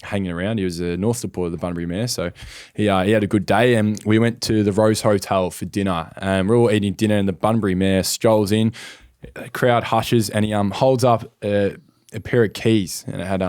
hanging around. He was a North supporter of the Bunbury Mayor, so he had a good day, and we went to the Rose Hotel for dinner, and we're all eating dinner, and the Bunbury Mayor strolls in, the crowd hushes, and he holds up a pair of keys, and it had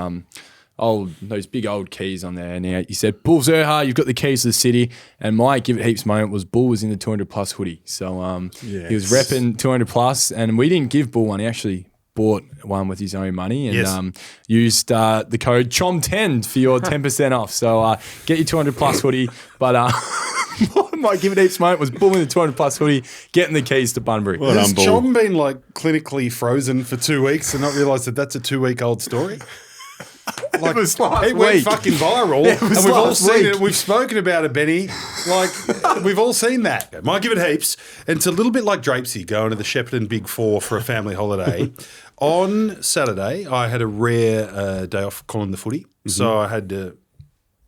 those big old keys on there, and he said, "Bull Zerha, you've got the keys to the city." And my give it heaps moment was Bull was in the 200 plus hoodie, so he was repping 200 plus, and we didn't give Bull one. He actually bought one with his own money and used the code CHOM10 for your 10% off. So get your 200 plus hoodie. But my give it heaps moment was Bull in the 200 plus hoodie, getting the keys to Bunbury. well Has done, Bull. Chom been like clinically frozen for 2 weeks and not realised that that's a 2-week-old story? Like, was last it went week. fucking viral, It was and we've all last seen week. it. We've spoken about it, Benny. Like, we've all seen that. Might give it heaps. And it's a little bit like Drapesy going to the Shepparton Big Four for a family holiday. On Saturday, I had a rare day off calling the footy, so I had a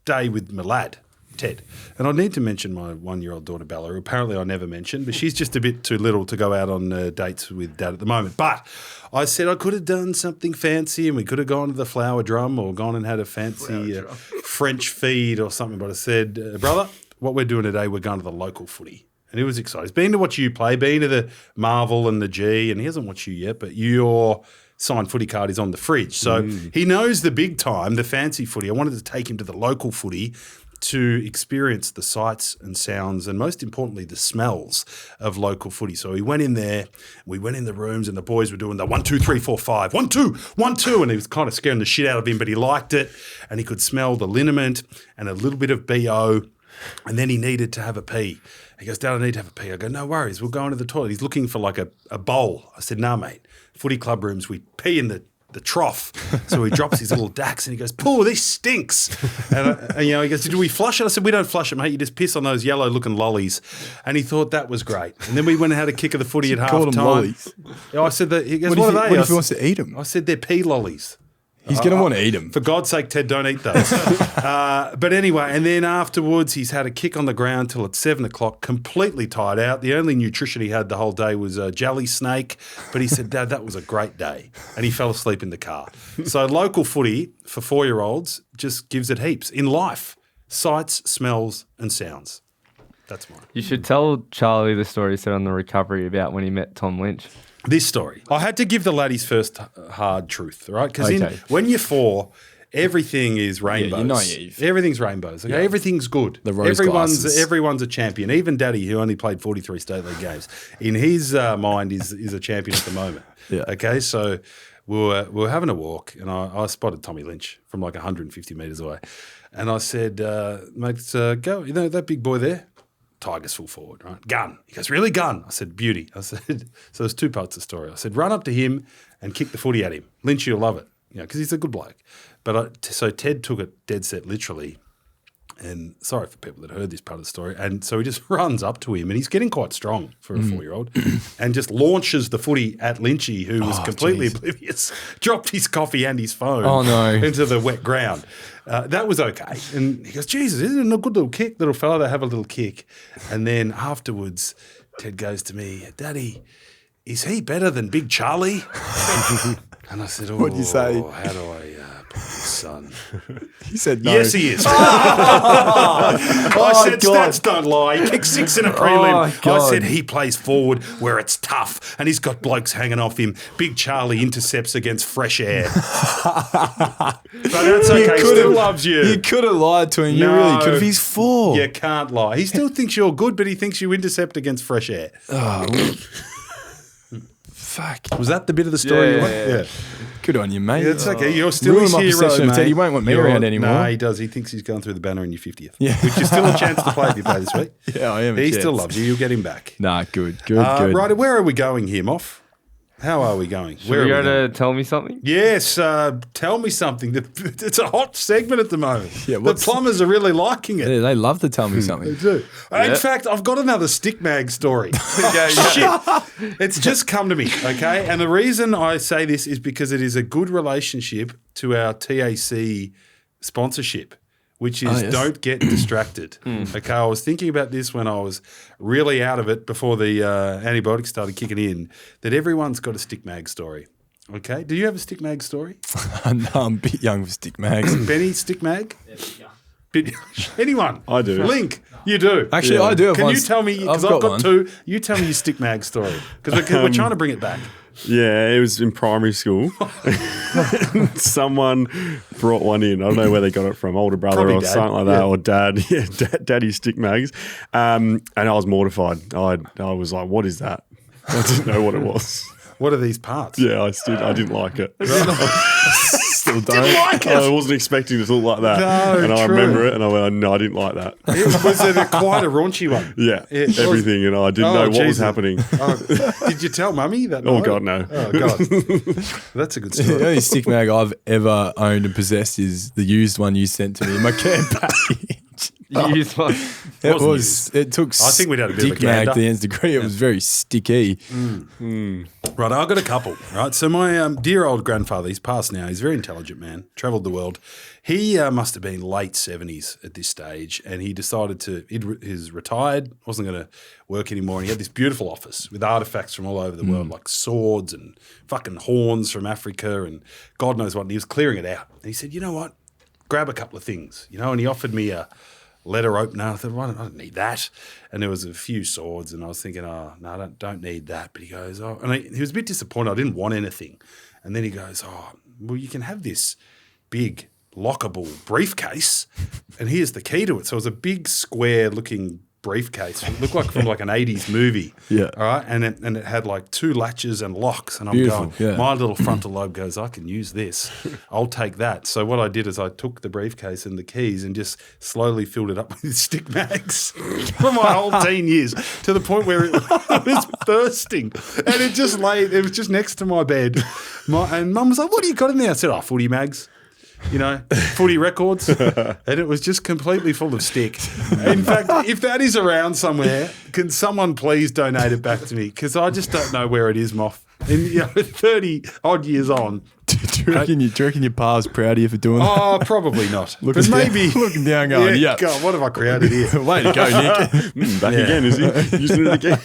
day with my lad, Ted. And I need to mention my 1-year-old daughter, Bella, who apparently I never mentioned, but she's just a bit too little to go out on dates with Dad at the moment. But I said I could have done something fancy and we could have gone to the Flower Drum or gone and had a fancy French feed or something. But I said, brother, what we're doing today, we're going to the local footy. And he was excited. He's been to watch you play, been to the Marvel and the G, and he hasn't watched you yet, but your signed footy card is on the fridge. So he knows the big time, the fancy footy. I wanted to take him to the local footy to experience the sights and sounds and, most importantly, the smells of local footy. So he went in there, we went in the rooms, and the boys were doing the 1, 2, 3, 4, 5, 1, 2, 1, 2, and he was kind of scaring the shit out of him, but he liked it, and he could smell the liniment and a little bit of BO, and then he needed to have a pee. He goes, Dad, I need to have a pee. I go, no worries, we'll go into the toilet. He's looking for like a bowl. I said, nah, mate, footy club rooms, we pee in the trough. So he drops his little dacks and he goes, Paul, this stinks. And he goes, did we flush it? I said, we don't flush it, mate. You just piss on those yellow looking lollies. And he thought that was great. And then we went and had a kick of the footy at half time. Lollies. I said, he goes, what are they? What if he wants to eat them? I said, they're pea lollies. He's going to want to eat them. For God's sake, Ted, don't eat those. But anyway, and then afterwards, he's had a kick on the ground till it's 7 o'clock, completely tired out. The only nutrition he had the whole day was a jelly snake. But he said, Dad, that was a great day. And he fell asleep in the car. So local footy for 4-year-olds just gives it heaps in life. Sights, smells, and sounds. That's mine. You should tell Charlie the story you said on the recovery about when he met Tom Lynch. This story. I had to give the lad his first hard truth, right? Because Okay. when you're 4, everything is rainbows. you're naive. Everything's rainbows. Okay? Everything's good. The rose glasses. Everyone's a champion. Even Daddy, who only played 43 state league games, in his mind is a champion at the moment. Yeah. Okay, so we were having a walk, and I spotted Tommy Lynch from like 150 metres away, and I said, mate, let's go. You know that big boy there? Tigers full forward, right? Gun. He goes, really, gun? I said, beauty. I said, so there's 2 parts of the story. I said, run up to him and kick the footy at him. Lynch, you'll love it, because he's a good bloke. But so Ted took it dead set literally, and sorry for people that heard this part of the story. And so he just runs up to him, and he's getting quite strong for a 4-year-old, and just launches the footy at Lynchy, who was completely oblivious, dropped his coffee and his phone into the wet ground. That was okay. And he goes, Jesus, isn't it a good little kick? Little fella, they have a little kick. And then afterwards, Ted goes to me, Daddy, is he better than Big Charlie? And I said, What'd you say? How do I put this son? He said no. Yes, he is. I said, stats don't lie. He kicked 6 in a prelim. I said, he plays forward where it's tough and he's got blokes hanging off him. Big Charlie intercepts against fresh air. But that's okay. He still loves you. You could have lied to him. You really could have. He's 4. You can't lie. He still thinks you're good, but he thinks you intercept against fresh air. Fuck. Was that the bit of the story you want? Yeah. Good on you, mate. Yeah, it's okay. You're still his my hero, possession of mate. Ted. He won't want me around anymore. No, he does. He thinks he's going through the banner in your 50th. Yeah. Which is still a chance to play if you play this week. Yeah, I am. He still loves you. You'll get him back. Nah, good. Good. Right, where are we going here, Moff? How are we going? Should we go to Tell Me Something? Yes, tell me something. It's a hot segment at the moment. Yeah, the plumbers are really liking it. Yeah, they love to tell me something. They do. In fact, I've got another stick mag story. Shit. It's just come to me, okay? And the reason I say this is because it is a good relationship to our TAC sponsorship, which is don't get distracted. Okay, I was thinking about this when I was really out of it before the antibiotics started kicking in, that everyone's got a stick mag story. Okay, do you have a stick mag story? No, I'm a bit young for stick mags. Benny, stick mag? Anyone? I do. Link, you do. Actually, I do have Can one. you tell me, because I've I've got one. 2, you tell me your stick mag story, because we're trying to bring it back. Yeah, it was in primary school. Someone brought one in. I don't know where they got it from, older brother Probably or dad. something like that, or dad. Yeah, daddy's stick mags. And I was mortified. I was like, what is that? I didn't know what it was. What are these parts? Yeah, I didn't like it. Still don't. I wasn't expecting it to look like that. No, and I true. remember it and I went, no, I didn't like that. Was it quite a raunchy one? Yeah, It was- everything. And I didn't know what was Jesus. happening. Did you tell mummy that Oh, night? God, no. Oh, God. That's a good The story. only stick mag I've ever owned and possessed is the used one you sent to me in my care package. You used one. It took I think we'd had a bit of a stick mag gander. to the nth degree. It was very sticky. Right, I've got a couple, right? So my dear old grandfather, he's passed now. He's a very intelligent man, travelled the world. He must have been late 70s at this stage, and he decided he's retired, wasn't going to work anymore, and he had this beautiful office with artefacts from all over the world, like swords and fucking horns from Africa and God knows what, and he was clearing it out. And he said, you know what? Grab a couple of things, and he offered me a letter opener. I thought, well, I don't need that. And there was a few swords, and I was thinking, oh, no, I don't need that. But he goes, oh, and he was a bit disappointed. I didn't want anything. And then he goes, oh, well, you can have this big lockable briefcase, and here's the key to it. So it was a big square-looking briefcase. It looked like from like an 80s movie. Yeah. All right. And it had like 2 latches and locks. And I'm Beautiful, going, yeah. my little frontal lobe goes, I can use this. I'll take that. So what I did is I took the briefcase and the keys and just slowly filled it up with stick mags for my whole teen years, to the point where it was bursting. And it was just next to my bed. And Mum was like, what do you got in there? I said, oh, footy mags. You know, footy records, and it was just completely full of stick. In fact, if that is around somewhere, can someone please donate it back to me? Because I just don't know where it is, Moff. And 30 odd years on. Do you reckon your pa's proud of you for doing that? Oh, probably not. Looking But maybe looking down, going, yeah. God, what have I created here? Way to go, Nick. Back again, is he? Using it again.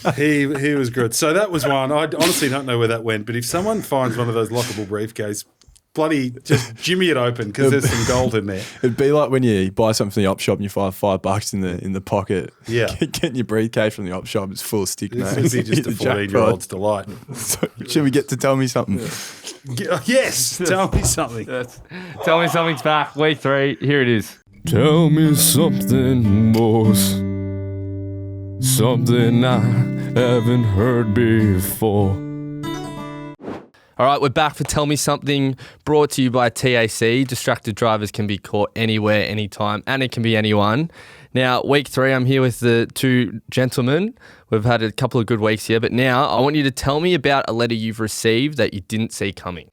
He was good. So that was one. I honestly don't know where that went. But if someone finds one of those lockable briefcases, bloody just jimmy it open, because there's some gold in there. It'd be like when you buy something from the op shop and you find $5 in the pocket. Yeah. Getting your briefcase from the op shop, it's full of stick, This mate. would be just a 14-year-old's delight. So, should we get to tell me something? Yes, tell me something. Tell me something's back. Week 3. Here it is. Tell me something, boss. Something I haven't heard before. All right, we're back for Tell Me Something, brought to you by TAC. Distracted drivers can be caught anywhere, anytime, and it can be anyone. Now, week 3, I'm here with the 2 gentlemen. We've had a couple of good weeks here, but now I want you to tell me about a letter you've received that you didn't see coming.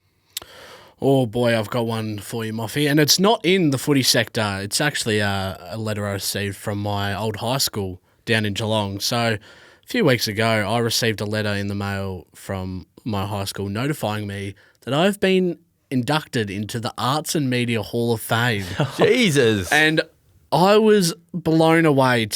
Oh boy, I've got one for you, Moffy, and it's not in the footy sector. It's actually a letter I received from my old high school down in Geelong. So a few weeks ago, I received a letter in the mail from my high school notifying me that I've been inducted into the Arts and Media Hall of Fame. Jesus. And I was blown away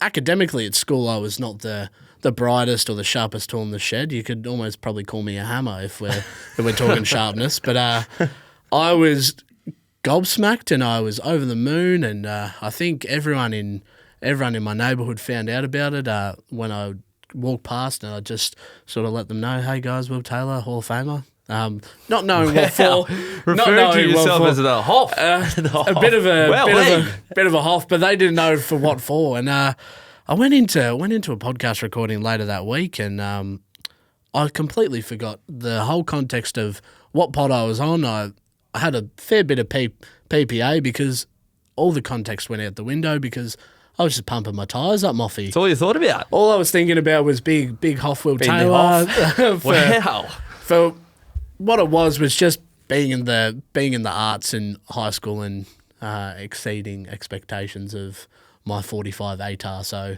academically at school, I was not the brightest or the sharpest tool in the shed. You could almost probably call me a hammer if we're talking sharpness. But I was gobsmacked and I was over the moon, and I think everyone in my neighbourhood found out about it when I walked past, and I just sort of let them know, hey guys, Will Taylor, Hall of Famer. Not knowing what for. Referring to yourself as the Hoff. A bit of a Hoff, but they didn't know for what for. And I went into a podcast recording later that week, and I completely forgot the whole context of what pod I was on. I had a fair bit of PPA because all the context went out the window because I was just pumping my tyres up, Moffy. That's all you thought about? All I was thinking about was big Hoff Will Taylor. Wow. For what it was just being in the arts in high school and exceeding expectations of my 45 ATAR. So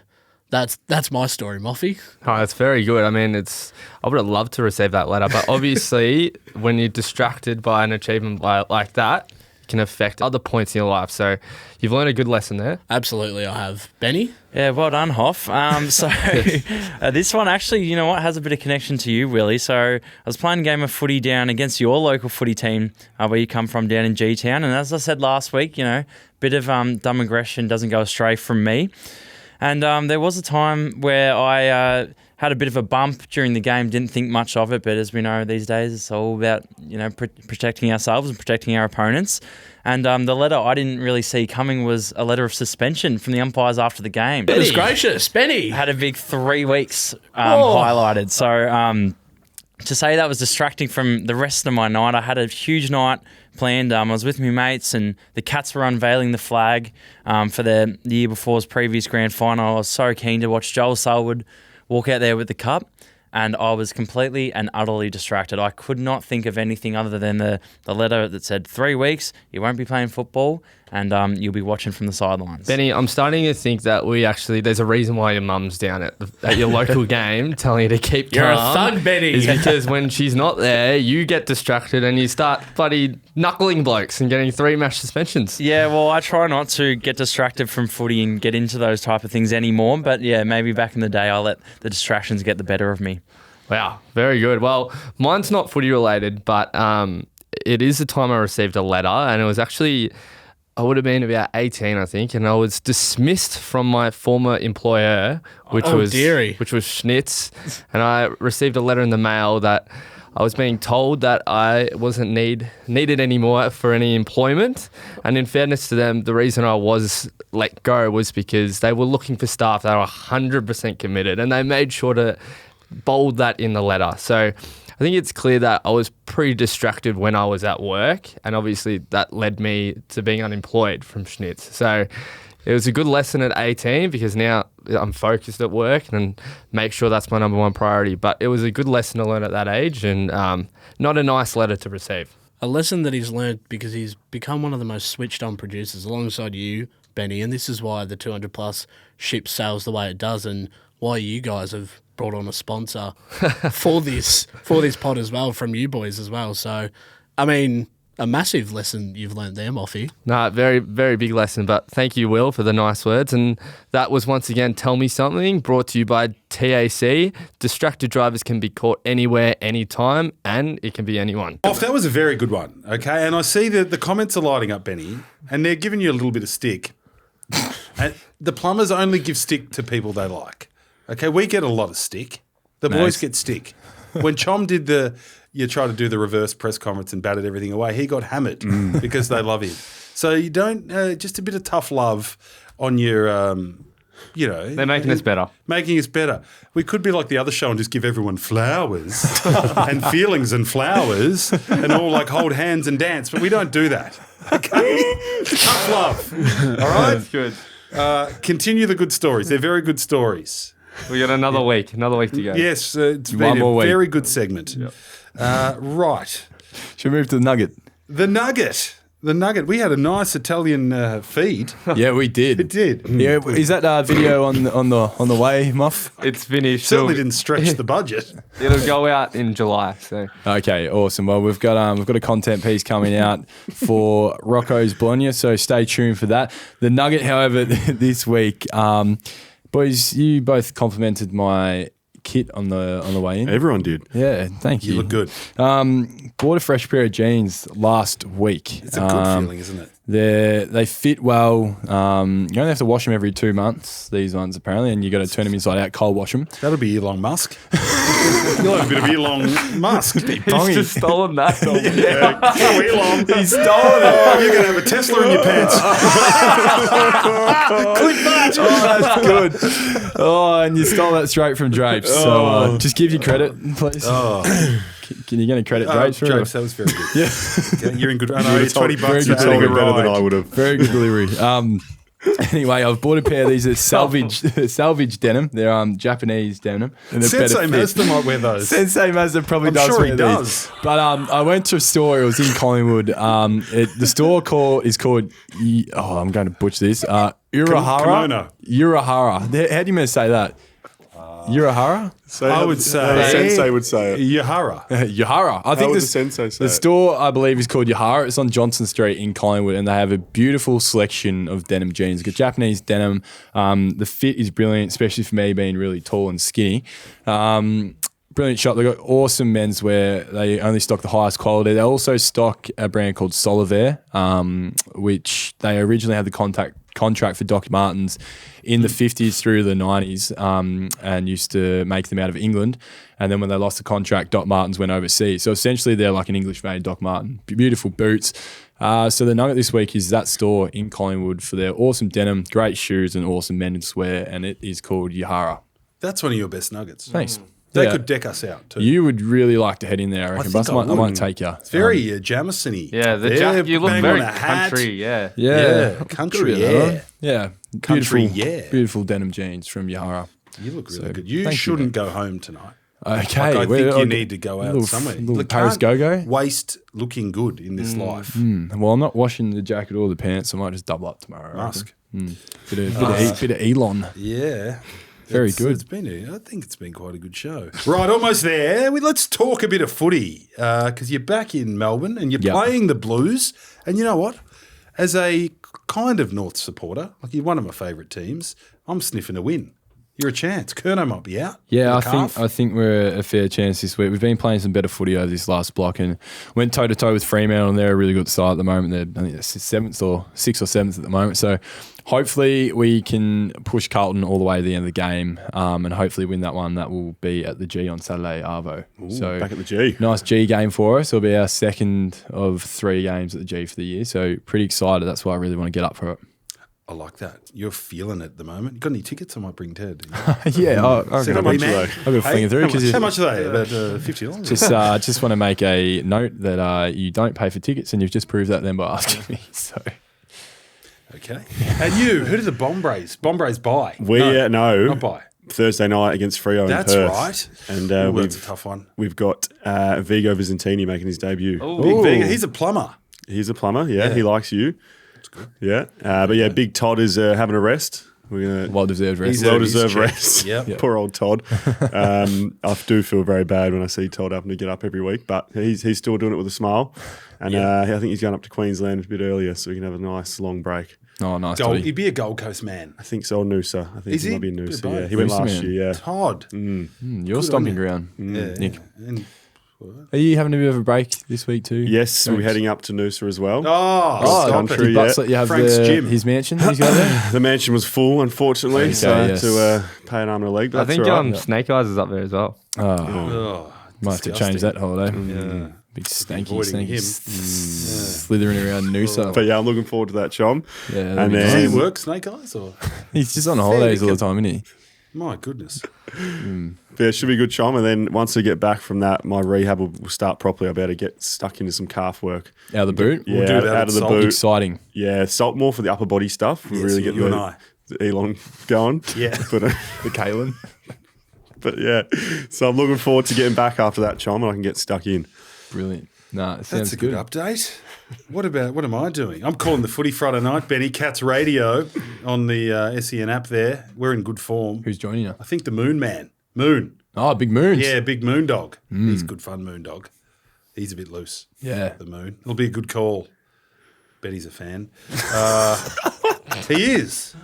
that's my story, Moffy. Oh, that's very good. I mean, I would have loved to receive that letter, but obviously when you're distracted by an achievement like that, it can affect other points in your life. So you've learned a good lesson there. Absolutely, I have. Benny? Yeah, well done, Hoff. This one actually, you know what, has a bit of connection to you, Willie. So I was playing a game of footy down against your local footy team where you come from down in G-Town. And as I said last week, bit of dumb aggression doesn't go astray from me. And there was a time where I had a bit of a bump during the game, didn't think much of it, but as we know these days, it's all about protecting ourselves and protecting our opponents. And the letter I didn't really see coming was a letter of suspension from the umpires after the game. Goodness gracious, Benny! Had a big 3 weeks highlighted. So to say that was distracting from the rest of my night, I had a huge night planned. I was with my mates and the Cats were unveiling the flag for the year before's previous grand final. I was so keen to watch Joel Selwood walk out there with the cup, and I was completely and utterly distracted. I could not think of anything other than the letter that said 3 weeks, you won't be playing football, and you'll be watching from the sidelines. Benny, I'm starting to think that there's a reason why your mum's down at your local game telling you to keep calm. You're a thug, Benny. Is because when she's not there, you get distracted and you start bloody knuckling blokes and getting 3-match suspensions. Yeah, well, I try not to get distracted from footy and get into those type of things anymore. But yeah, maybe back in the day, I'll let the distractions get the better of me. Wow, very good. Well, mine's not footy related, but it is the time I received a letter, and it was actually I would have been about 18, I think, and I was dismissed from my former employer, which was Schnitz, and I received a letter in the mail that I was being told that I wasn't needed anymore for any employment. And in fairness to them, the reason I was let go was because they were looking for staff that were 100% committed, and they made sure to bold that in the letter. So I think it's clear that I was pretty distracted when I was at work, and obviously that led me to being unemployed from Schnitz. So it was a good lesson at 18 because now I'm focused at work and make sure that's my number one priority. But it was a good lesson to learn at that age, and not a nice letter to receive. A lesson that he's learned because he's become one of the most switched on producers alongside you, Benny, and this is why the 200 plus ship sails the way it does, and why you guys have brought on a sponsor for this pod as well from you boys as well. So, I mean, a massive lesson you've learned there, Moffy. No, very, very big lesson. But thank you, Will, for the nice words. And that was once again Tell Me Something, brought to you by TAC. Distracted drivers can be caught anywhere, anytime, and it can be anyone. Moff, that was a very good one. Okay, and I see that the comments are lighting up, Benny, and they're giving you a little bit of stick. And the plumbers only give stick to people they like. Okay, we get a lot of stick. The boys get stick. When Chom did you try to do the reverse press conference and batted everything away, he got hammered because they love him. So you don't, just a bit of tough love on your, They're making us better. Making us better. We could be like the other show and just give everyone flowers and feelings and flowers and all like hold hands and dance, but we don't do that. Okay? Tough love. All right? That's good. Continue the good stories. They're very good stories. We got another week to go. Yes, it's been a very good segment. Yep. Right. Should we move to the nugget? The nugget. The nugget. We had a nice Italian feed. Yeah, we did. It did. Yeah, is that video on the way, Moff? It's finished. Certainly didn't stretch the budget. It'll go out in July. So okay, awesome. Well, we've got a content piece coming out for Rocco's Bologna, so stay tuned for that. The nugget, however, this week, boys, you both complimented my kit on the way in. Everyone did. Yeah, thank you. You look good. Bought a fresh pair of jeans last week. It's a good feeling, isn't it? They fit well. You only have to wash them every 2 months, these ones apparently, and you got to turn them inside out, cold wash them. That'll be Elon Musk. You'll have a bit of Elon Musk. He's just stolen that. Yeah. Oh, Elon. He's stolen it. Oh, you're going to have a Tesla in your pants. Click that. Oh, that's good. Oh, and you stole that straight from Drapes. So just give you credit, please. Oh. Can you get any credit, Drapes? Drapes, that was very good. Yeah. You're in good. I know, it's $20 very good for delivery, a better than ride. I would have. Very good delivery. Anyway, I've bought a pair of these. They're salvage denim. They're Japanese denim. And they're Sensei Mazda might wear those. Sensei Mazda probably I'm does sure wear he these. does. But I went to a store. It was in Collingwood. The store is called. I'm going to butcher this. Urahara. Kimono. Urahara. How do you say that? Urahara? I would say Sensei would say it. Yahara. Yahara. I How think would the the sensei say the it? store, I believe, is called Yahara. It's on Johnson Street in Collingwood, and they have a beautiful selection of denim jeans. Got Japanese denim. The fit is brilliant, especially for me being really tall and skinny. Brilliant shop. They've got awesome menswear. They only stock the highest quality. They also stock a brand called Solivair, which they originally had the contract for Doc Martens in the 50s through the 90s and used to make them out of England. And then when they lost the contract, Doc Martens went overseas. So essentially they're like an English-made Doc Marten. Beautiful boots. So the nugget this week is that store in Collingwood for their awesome denim, great shoes and awesome menswear, and it is called Yahara. That's one of your best nuggets. Thanks. They Yeah. could deck us out too. You would really like to head in there, I reckon. think But I I might would. take you. It's very Jamison-y. Yeah, There, you look bang very on a hat. country. Yeah. Yeah, country, yeah. Yeah. Country, Beautiful, yeah. Beautiful denim jeans from Yahara. You look really So, good. You thank you, shouldn't go home tonight. Okay. I think you need to go out little, somewhere. Little Look, Paris can't go-go. waste looking good in this life. Well, I'm not washing the jacket or the pants. I might just double up tomorrow. I Musk. reckon. Bit of Elon. Yeah. Very good. I think it's been quite a good show. Right, almost there. Let's talk a bit of footy because you're back in Melbourne and you're Yep. playing the Blues. And you know what? As a kind of North supporter, like you're one of my favourite teams, I'm sniffing a win. you're a chance. Kerno might be out. Yeah, with a calf. I think we're a fair chance this week. We've been playing some better footy over this last block and went toe to toe with Fremantle, and they're a really good side at the moment. I think they're 6th or 7th at the moment. So hopefully we can push Carlton all the way to the end of the game, and hopefully win that one. That will be at the G on Saturday, Arvo. Ooh, back at the G. Nice G game for us. It'll be our second of 3 games at the G for the year. So pretty excited. That's why I really want to get up for it. I like that. You're feeling it at the moment. You got any tickets? I might bring Ted. Yeah, I Send reckon them, I'll man. I've been flinging through because How much are they? About $50. just want to make a note that you don't pay for tickets, and you've just proved that then by asking me. So Okay. And you, who did the Bombrays buy? No. Not buy. Thursday night against Freo in That's Perth. right. And Ooh, that's a tough one. we've got Vigo Vicentini making his debut. Big Vega. He's a plumber. He's a plumber. Yeah, he likes you. That's good. Yeah. But yeah, Big Todd is having a rest. We're gonna well-deserved rest. well-deserved rest. Yep. Poor old Todd. I do feel very bad when I see Todd having to get up every week, but he's still doing it with a smile. And I think he's going up to Queensland a bit earlier, so we can have a nice long break. Oh, nice. He'd be a Gold Coast man. I think so. Noosa. I think Is he he? might be Noosa. Bit of Yeah, both. he went Noosa last man. year. Yeah. Todd. Your stomping ground, Yeah. Nick. And, Are you having a bit of a break this week too? Yes, we're Thanks. heading up to Noosa as well. stop country. it. Yeah. Butts let you have Frank's gym. his mansion. He's got there. The mansion was full, unfortunately, Okay, so I had yes. to pay an arm and a leg. But I that's think all right. Snake Eyes is up there as well. Oh, Might have to disgusting. change that holiday. Yeah. Big stanky, Avoiding him. slithering around Noosa. But yeah, I'm looking forward to that, Chom. Yeah, And that'd be Does then- he nice. work Snake Eyes or? He's just on holidays all the time, isn't he? My goodness. Yeah, it should be a good, Chom. And then once we get back from that, my rehab will start properly. I'll be able to get stuck into some calf work. Out of the boot. Yeah, do that out with of the salt. boot. Exciting. Yeah, salt more for the upper body stuff. We Yes, really get you and I. the Elon going. Yeah. But, The Kalen. but yeah, so I'm looking forward to getting back after that, Chom, and I can get stuck in. Brilliant. Nah, it sounds That's a good update. What am I doing? I'm calling the footy Friday night, Benny. Cats Radio on the SEN app there. We're in good form. Who's joining you? I think the Moon Man. Moon. Oh, Big Moons. Yeah, big Moon Dog. He's good fun, Moon Dog. He's a bit loose. Yeah. The Moon. It'll be a good call. Benny's a fan. He is.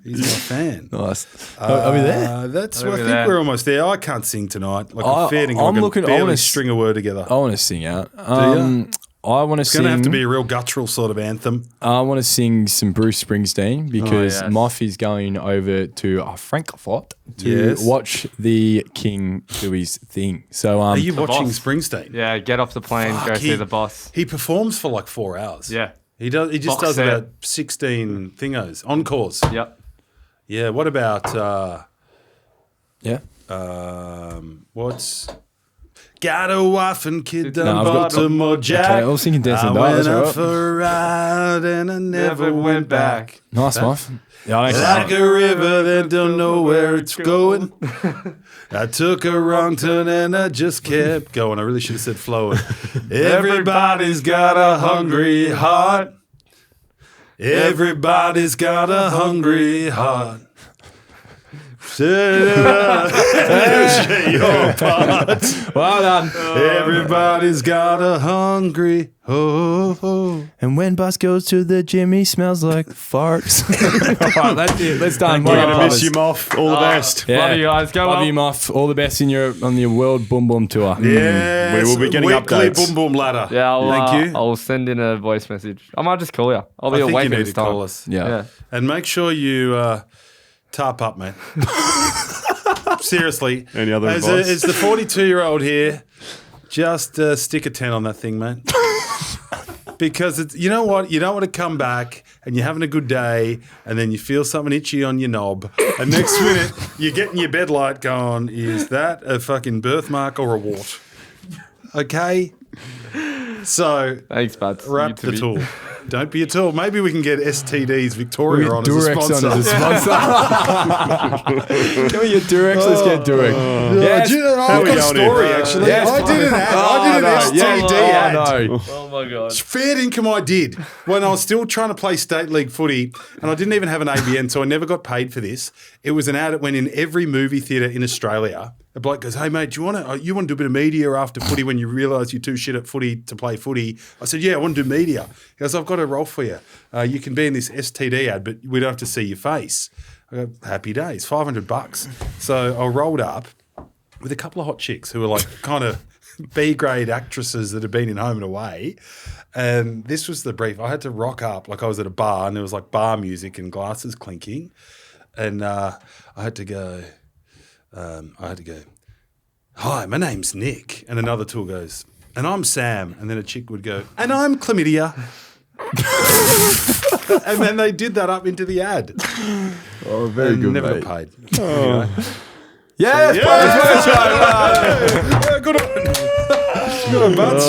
He's my fan. Nice. Are we there? I Are think we there? we're almost there. I can't sing tonight. Like I- I'm fair dinkum. I'm I can looking- I barely wanna string a word together. I want to sing out. ya? I want to It's sing. going to have to be a real guttural sort of anthem. I want to sing some Bruce Springsteen because yes. Moff is going over to Frankfurt to Yes. watch the King do his thing. So Are you watching boss. Springsteen? Yeah, get off the plane, go Fuck, see the boss. He performs for like 4 hours. Yeah. He does. He just Box does set. about 16 thingos, encores. Yep. Yeah. What about yeah, what's got a wife and kid No, done I've got- Baltimore Jack? Okay, I was thinking Dancing I Dog, went that's up all right. for a ride and I never went back. nice, Moff. Yeah, I don't Like a river that don't know where it's going. I took a wrong turn and I just kept going. I really should have said flowing. Everybody's got a hungry heart. Everybody's got a hungry heart. Your part. Well done. Everybody's got a hungry oh. And when boss goes to the gym, he smells like farts. All right, that's it. Let's done. We're going to miss you, Moff. All the best. Love you guys. Go Love well. you, Moff. All the best in your on your World Boom Boom tour. Yes, We will be getting weekly updates. boom boom ladder. Yeah, Thank you. I'll send in a voice message. I might just call you. I'll be I think awake you at need this to time. call us. Yeah. And make sure you tarp up, mate. Seriously. Any other as advice? as the 42-year-old here, just stick a 10 on that thing, mate. Because it's, you know what? You don't want to come back and you're having a good day and then you feel something itchy on your knob. And next minute, you're getting your bed light going, is that a fucking birthmark or a wart? Okay? So, Thanks, buds. wrap the tool. Don't be a tool. Maybe we can get STDs Victoria on as a Durex sponsor. on as a sponsor. Can we get Durex? Let's get Durex. Yes. Do you know, How I've we got a going story, here? actually. Yes. I did an ad. I did an STD ad. No. Oh my god. Fair income I did when I was still trying to play state league footy and I didn't even have an ABN, so I never got paid for this. It was an ad that went in every movie theatre in Australia. A bloke goes, "Hey mate, do you want to do a bit of media after footy when you realise you're too shit at footy to play footy?" I said, "Yeah, I want to do media." He goes, "I've got a role for you. You can be in this STD ad, but we don't have to see your face." I go, happy days, $500. So I rolled up with a couple of hot chicks who were like kind of B-grade actresses that had been in Home and Away. And this was the brief. I had to rock up like I was at a bar and there was like bar music and glasses clinking. And I had to go, hi, my name's Nick. And another tool goes, and I'm Sam. And then a chick would go, and I'm Chlamydia. And then they did that up into the ad. Oh, very And good, never mate. got paid. Oh. Anyway. Yes, Yeah, good on. Good on, Butts.